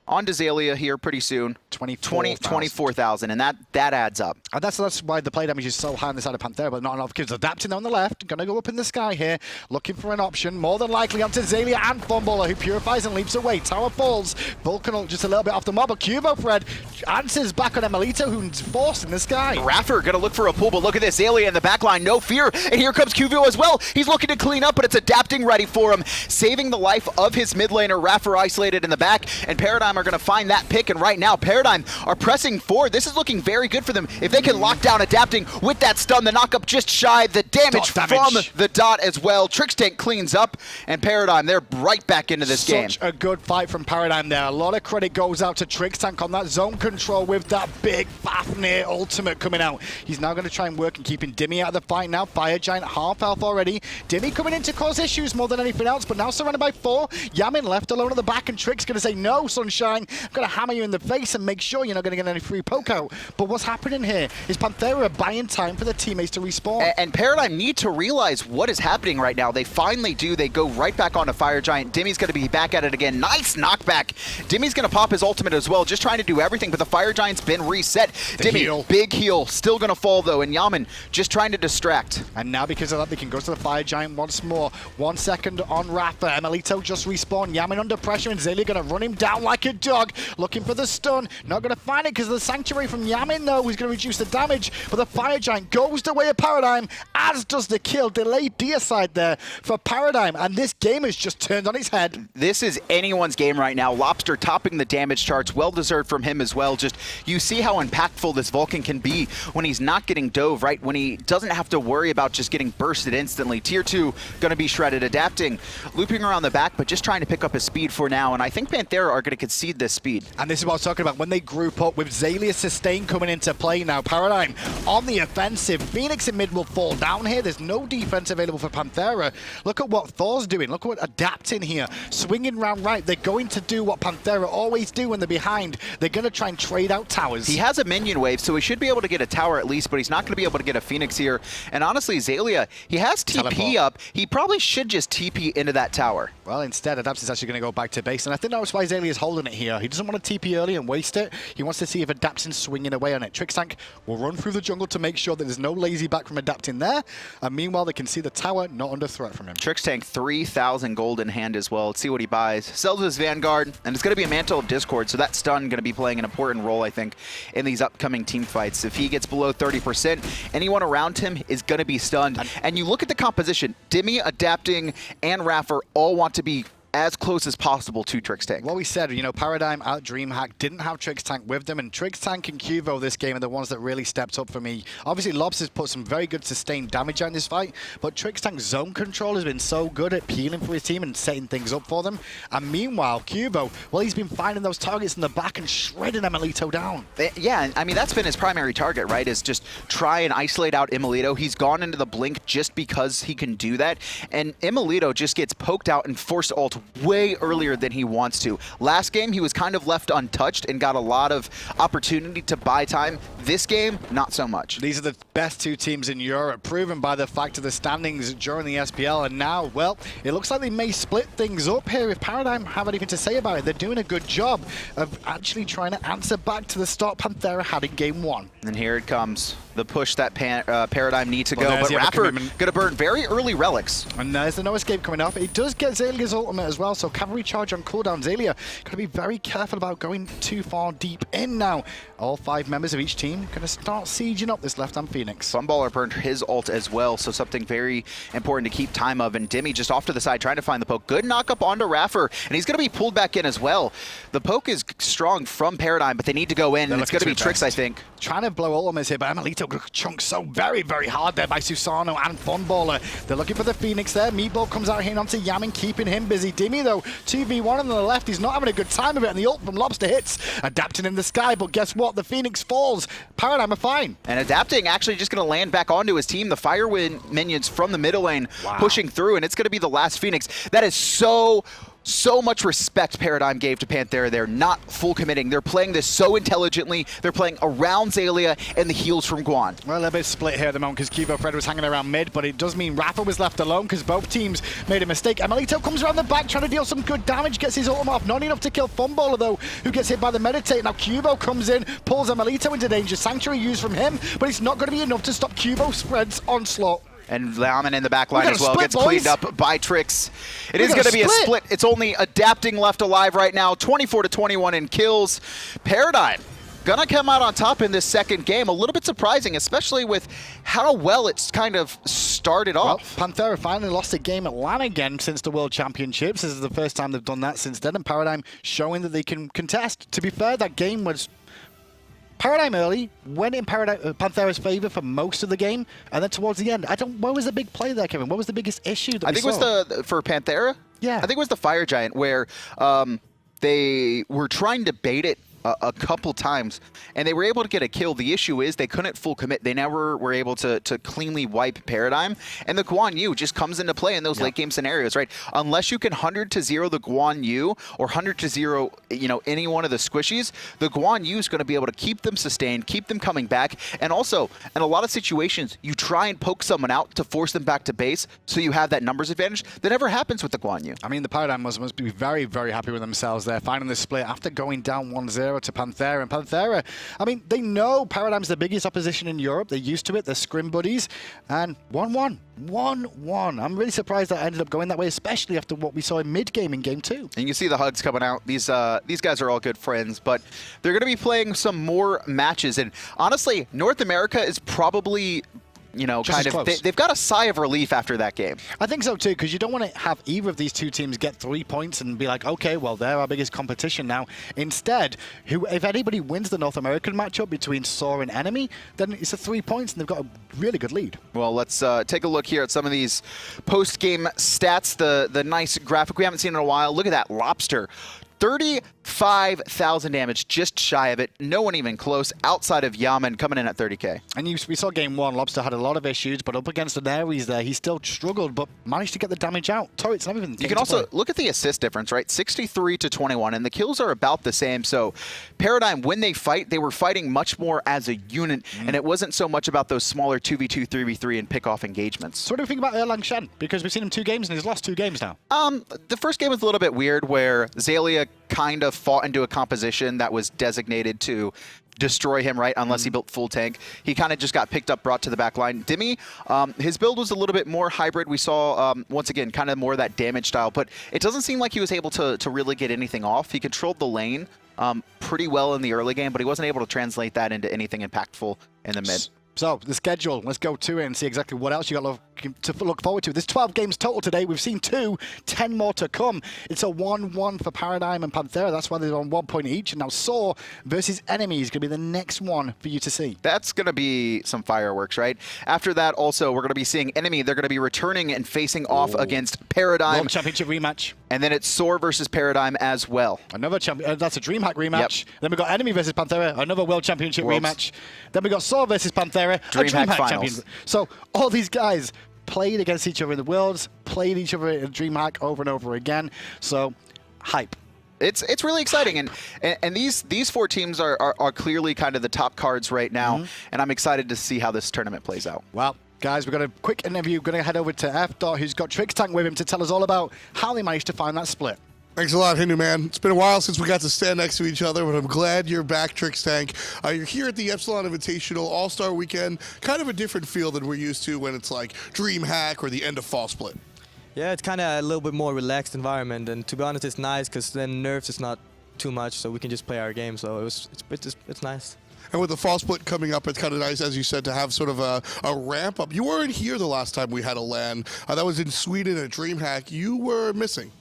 On to Xaliea here pretty soon. 24,000, and that adds up. And that's why the play damage is so high on the side of Panthera, but not enough kills. Adapting on the left, going to go up in the sky here, looking for an option, more than likely onto Xaliea and Funballer, who purifies and leaps away. Tower falls, Vulcan just a little bit off the mob, but QvoFred answers back on emilitoo, who's forced in the sky. iRaffer gonna look for a pull, but look at this, Xaliea in the back line, no fear, and here comes QVO as well. He's looking to clean up, but it's adapting ready for him, saving the life of his mid laner. iRaffer isolated in the back, and Paradigm are gonna find that pick, and right now, Paradigm are pressing forward. This is looking very good for them. If they can lock down adapting with that stun, the knockup just shy, the damage from the dot as well. Trixtank cleans up, and Paradigm, they're right back into this game. Such a good fight from Paradigm there. A lot of credit goes out to Trixtank on that zone control with that big Fafnir ultimate coming out. He's now going to try and work and keeping Dimi out of the fight now. Fire Giant half health already. Dimi coming in to cause issues more than anything else, but now surrounded by 4. Yammyn left alone at the back, and Trix going to say, no, Sunshine. I'm going to hammer you in the face and make sure you're not going to get any free poke out. But what's happening here is Panthera buying time for their teammates to respawn. And Paradigm need to realize what is happening right now. They finally do. They go right back onto Fire Giant. Dimi's going to be back at it again. Nice knockback. Dimi's going to pop his ultimate as well, just trying to do everything, but the Fire Giant's been reset. Dimi, big heal, still going to fall though, and Yammyn just trying to distract. And now because of that, they can go to the Fire Giant once more. 1 second on iRaffer. emilitoo just respawned. Yammyn under pressure, and Xaliea going to run him down like a dog, looking for the stun. Not going to find it because of the Sanctuary from Yammyn, though, who's going to reduce the damage. But the Fire Giant goes the way of Paradigm, as does the kill. Delayed deicide there for Paradigm, and this game has just turned on its head. This is anyone's game right now. Lawbster topping the damage charts, well deserved from him as well. Just, you see how impactful this Vulcan can be when he's not getting dove, right? When he doesn't have to worry about just getting bursted instantly. Tier 2 going to be shredded, adapting, looping around the back, but just trying to pick up his speed for now. And I think Panthera are going to concede this speed. And this is what I was talking about when they group up with Xaliea sustain coming into play now. Paradigm on the offensive. Phoenix in mid will fall down here. There's no defense available for Panthera. Look at what Thor's doing. Look at what adapting here. Swinging round right. They're going to do what Panthera always do when they're behind. They're going to try and trade out towers. He has a minion wave, so he should be able to get a tower at least, but he's not going to be able to get a Phoenix here. And honestly, Xaliea, he has TP up. He probably should just TP into that tower. Well, instead, Adapt is actually going to go back to base, and I think that's why Xaliea is holding it here. He doesn't want to TP early and waste it. He wants to see if Adaption's swinging away on it. Trixtank will run through the jungle to make sure that there's no lazy back from Adapting there, and meanwhile, they can see the tower not under threat from him. Trixtank, 3,000 gold in hand as well. Let's see what he buys. Sells his Vanguard, and it's going to be a Mantle of Discord, so that stun going to be playing an important role, I think, in these upcoming team fights. If he gets below 30%, anyone around him is going to be stunned. And you look at the composition, Dimi, Adapting, and iRaffer all want to be as close as possible to Trixtank. What we said, you know, Paradigm out DreamHack didn't have Trixtank with them, and Trixtank and QVO this game are the ones that really stepped up for me. Obviously, Lawbster's put some very good sustained damage out in this fight, but Trixtank's zone control has been so good at peeling for his team and setting things up for them. And meanwhile, QVO, well, he's been finding those targets in the back and shredding emilitoo down. Yeah, I mean, that's been his primary target, right, is just try and isolate out emilitoo. He's gone into the blink just because he can do that, and emilitoo just gets poked out and forced ult way earlier than he wants to. Last game, he was kind of left untouched and got a lot of opportunity to buy time. This game, not so much. These are the best two teams in Europe, proven by the fact of the standings during the SPL, and now, well, it looks like they may split things up here. If Paradigm have anything to say about it, they're doing a good job of actually trying to answer back to the start Panthera had in game 1. And here it comes. The push that Paradigm need to go, but iRaffer going to burn very early relics. And there's the no escape coming off. It does get Xalia's ultimate as well, so cavalry charge on cooldown. Xaliea got to be very careful about going too far deep in now. All 5 members of each team going to start sieging up this left-hand Phoenix. Funballer burned his ult as well, so something very important to keep time of. And Dimi just off to the side trying to find the poke. Good knock up onto iRaffer, and he's going to be pulled back in as well. The poke is strong from Paradigm, but they need to go in, and it's going to be Trix, I think. Trying to blow ultimates here, but emilitoo chunks so very, very hard there by Susano and Funballer. They're looking for the Phoenix there. Meatball comes out here onto Yammyn, keeping him busy. Dimi, though, 2v1 on the left. He's not having a good time of it, and the ult from Lawbster hits. Adapting in the sky, but guess what? The Phoenix falls. Paradigm are fine. And Adapting actually just going to land back onto his team. The Firewind minions from the middle lane pushing through, and it's going to be the last Phoenix. That is so So much respect Paradigm gave to Panthera there, not full committing. They're playing this so intelligently. They're playing around Xaliea and the heals from Guan. Well, a bit split here at the moment because QvoFred was hanging around mid, but it does mean iRaffer was left alone because both teams made a mistake. emilitoo comes around the back trying to deal some good damage, gets his ultimate off. Not enough to kill Funballer though, who gets hit by the meditate. Now Quvo comes in, pulls emilitoo into danger. Sanctuary used from him, but it's not going to be enough to stop QvoFred's onslaught. And Yammyn in the back line as well split, gets cleaned boys. up by Trix. It is going to be a split. It's only Adapting left alive right now. 24-21 in kills. Paradigm gonna come out on top in this second game. A little bit surprising, especially with how well it's kind of started off. Well, Panthera finally lost a game at LAN again since the World Championships. This is the first time they've done that since then, and Paradigm showing that they can contest. To be fair, that game was Paradigm early, went in Panthera's favor for most of the game, and then towards the end, what was the big play there, Kevin? What was the biggest issue that I think it was for Panthera? Yeah. I think it was the Fire Giant where they were trying to bait it a couple times, and they were able to get a kill. The issue is they couldn't full commit. They never were able to cleanly wipe Paradigm, and the Guan Yu just comes into play in those late game scenarios, right? Unless you can 100-0 the Guan Yu or 100-0, any one of the squishies, the Guan Yu is going to be able to keep them sustained, keep them coming back, and also in a lot of situations, you try and poke someone out to force them back to base, so you have that numbers advantage. That never happens with the Guan Yu. I mean, the Paradigm must be very, very happy with themselves there, finding the split after going down 1-0 to Panthera. And Panthera, I mean, they know Paradigm's the biggest opposition in Europe. They're used to it. They're scrim buddies. And 1-1. 1-1. I'm really surprised that ended up going that way, especially after what we saw in mid-game in Game 2. And you see the hugs coming out. These guys are all good friends, but they're going to be playing some more matches. And honestly, North America is probably... they've got a sigh of relief after that game. I think so too, because you don't want to have either of these two teams get 3 points and be like, okay, well, they're our biggest competition now. Instead, if anybody wins the North American matchup between Thor and Enemy, then it's a 3 points and they've got a really good lead. Well, let's take a look here at some of these post-game stats, the nice graphic we haven't seen in a while. Look at that Lawbster. 35,000 damage, just shy of it. No one even close outside of Yammyn coming in at 30k. And we saw Game 1, Lawbster had a lot of issues, but up against an Ares there, he still struggled, but managed to get the damage out. Turrets and everything. You can also look at the assist difference, right? 63-21, and the kills are about the same. So Paradigm, when they fight, they were fighting much more as a unit, and it wasn't so much about those smaller 2v2, 3v3, and pick-off engagements. So what do we think about Erlang Shen? Because we've seen him 2 games, and he's lost 2 games now. The first game was a little bit weird, where Xaliea kind of fought into a composition that was designated to destroy him, right? Unless he built full tank. He kind of just got picked up, brought to the back line. Dimi, his build was a little bit more hybrid. We saw, once again, kind of more of that damage style, but it doesn't seem like he was able to really get anything off. He controlled the lane pretty well in the early game, but he wasn't able to translate that into anything impactful in the mid. So, the schedule, let's go to it and see exactly what else you got to look forward to. There's 12 games total today. We've seen 2, 10 more to come. It's a 1-1 for Paradigm and Panthera. That's why they're on 1 point each. And now Saw versus Enemy is going to be the next one for you to see. That's going to be some fireworks, right? After that, also, we're going to be seeing Enemy. They're going to be returning and facing off against Paradigm. World Championship rematch. And then it's Soar versus Paradigm as well. Another that's a DreamHack rematch. Yep. Then we got Enemy versus Panthera, another World Championship rematch. Then we got Saw versus Panthera, a DreamHack champion. So all these guys played against each other in the Worlds, played each other in DreamHack over and over again. So hype. It's really exciting, and these 4 teams are clearly kind of the top cards right now, and I'm excited to see how this tournament plays out. Well, guys, we've got a quick interview. We're going to head over to F. who's got Trixtank with him to tell us all about how they managed to find that split. Thanks a lot, Hindu man. It's been a while since we got to stand next to each other, but I'm glad you're back, Trixtank. You're here at the Epsilon Invitational All-Star Weekend. Kind of a different feel than we're used to when it's like DreamHack or the end of Fall Split. Yeah, it's kind of a little bit more relaxed environment, and to be honest, it's nice because then nerfs is not too much, so we can just play our game. So it's nice. And with the Fall Split coming up, it's kind of nice, as you said, to have sort of a ramp up. You weren't here the last time we had a LAN. That was in Sweden at DreamHack. You were missing.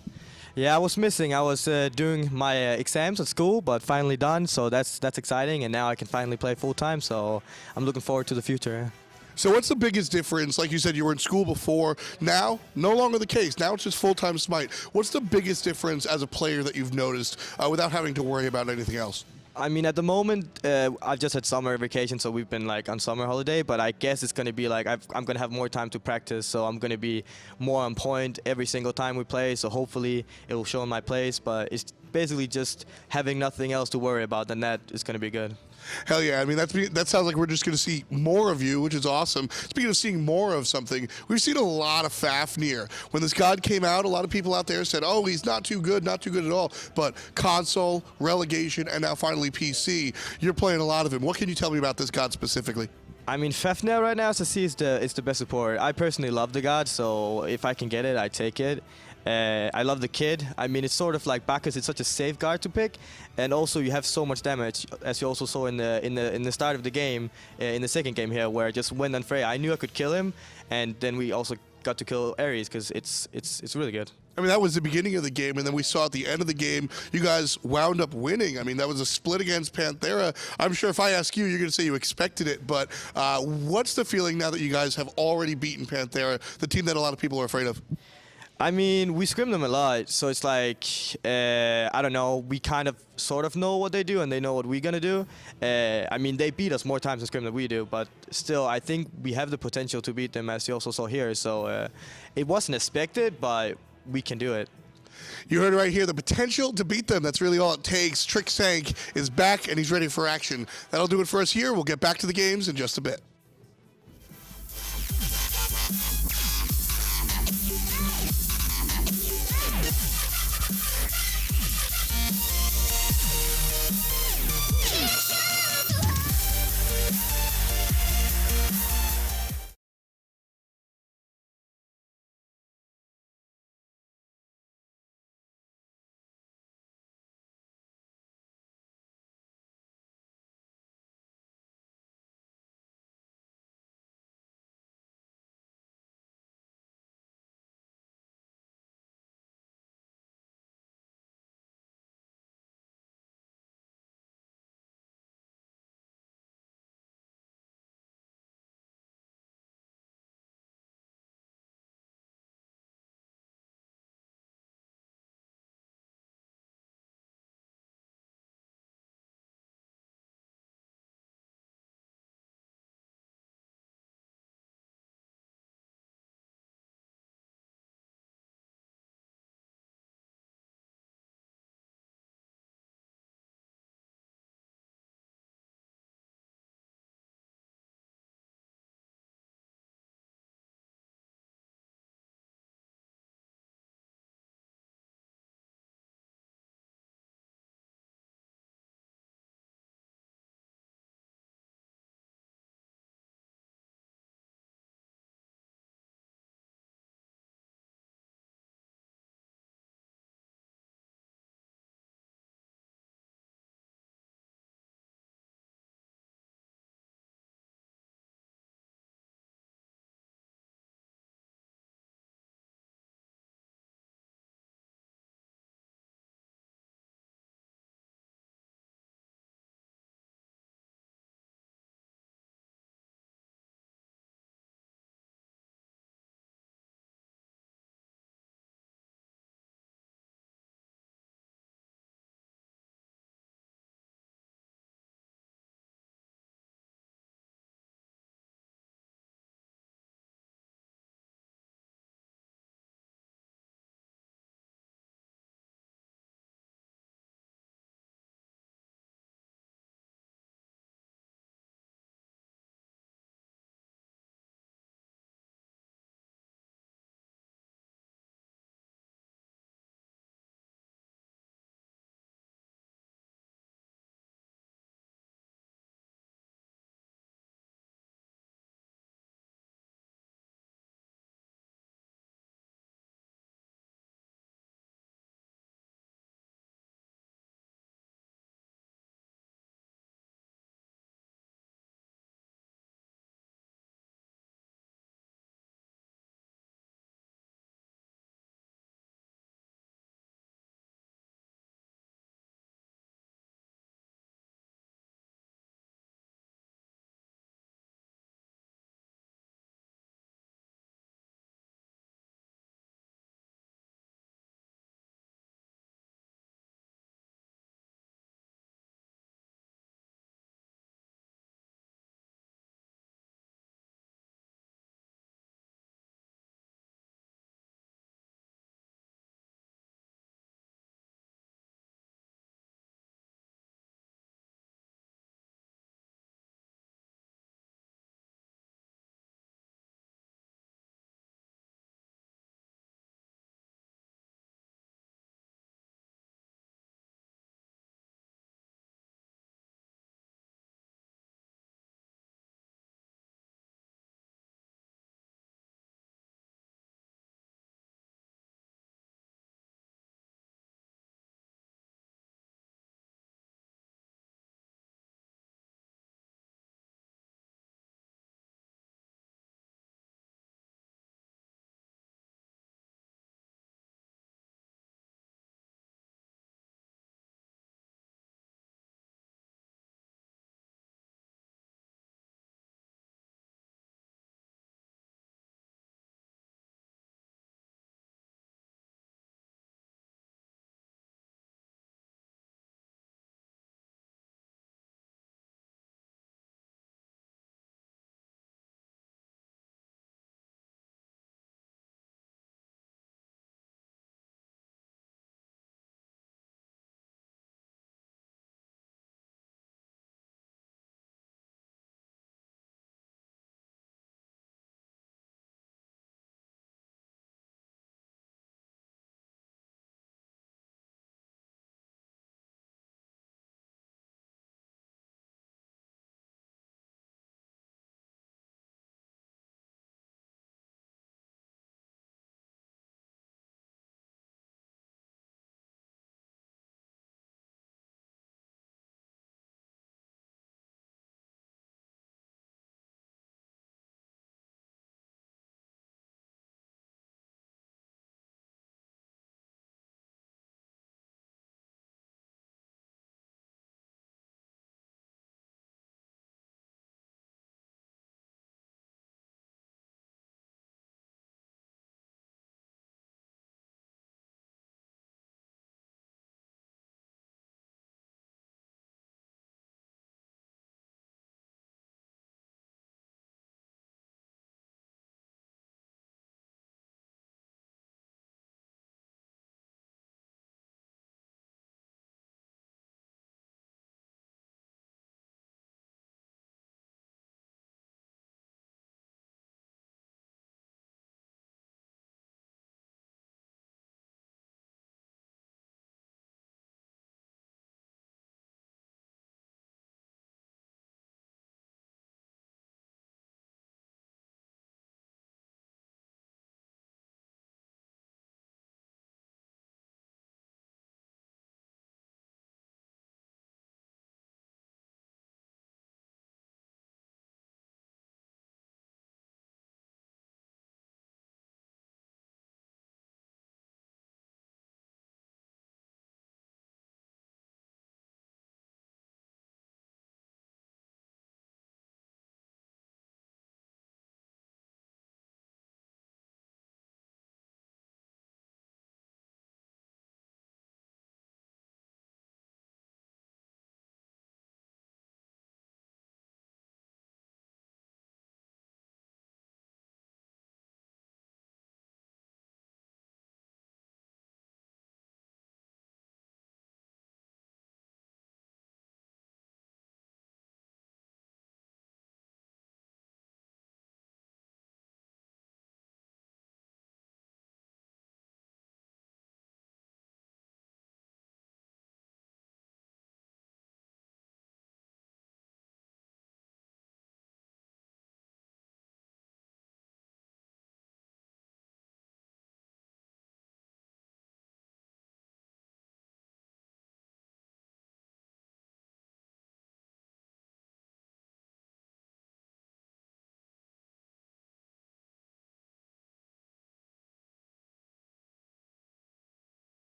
Yeah, I was missing. I was doing my exams at school, but finally done, so that's exciting, and now I can finally play full-time, so I'm looking forward to the future. So what's the biggest difference? Like you said, you were in school before. Now, no longer the case. Now it's just full-time SMITE. What's the biggest difference as a player that you've noticed without having to worry about anything else? I mean, at the moment, I've just had summer vacation, so we've been like on summer holiday. But I guess it's gonna be like I'm gonna have more time to practice, so I'm gonna be more on point every single time we play. So hopefully it will show in my place. But it's basically just having nothing else to worry about, then that is gonna be good. Hell yeah. I mean, that sounds like we're just going to see more of you, which is awesome. Speaking of seeing more of something, we've seen a lot of Fafnir. When this god came out, a lot of people out there said, oh, he's not too good at all. But console, relegation, and now finally PC, you're playing a lot of him. What can you tell me about this god specifically? I mean, Fafnir right now, as I see, is the best support. I personally love the god, so if I can get it, I take it. I love the kid. I mean, it's sort of like Bacchus. It's such a safe guard to pick, and also you have so much damage, as you also saw in the start of the game, in the second game here, where just Guan and Freya, I knew I could kill him, and then we also got to kill Ares because it's really good. I mean, that was the beginning of the game, and then we saw at the end of the game, you guys wound up winning. I mean, that was a split against Panthera. I'm sure if I ask you, you're going to say you expected it, but what's the feeling now that you guys have already beaten Panthera, the team that a lot of people are afraid of? I mean, we scrim them a lot, so it's like, I don't know, we kind of sort of know what they do and they know what we're going to do. I mean, they beat us more times in scrim than we do, but still, I think we have the potential to beat them, as you also saw here. So it wasn't expected, but we can do it. You heard it right here, the potential to beat them. That's really all it takes. Trixtank is back and he's ready for action. That'll do it for us here. We'll get back to the games in just a bit.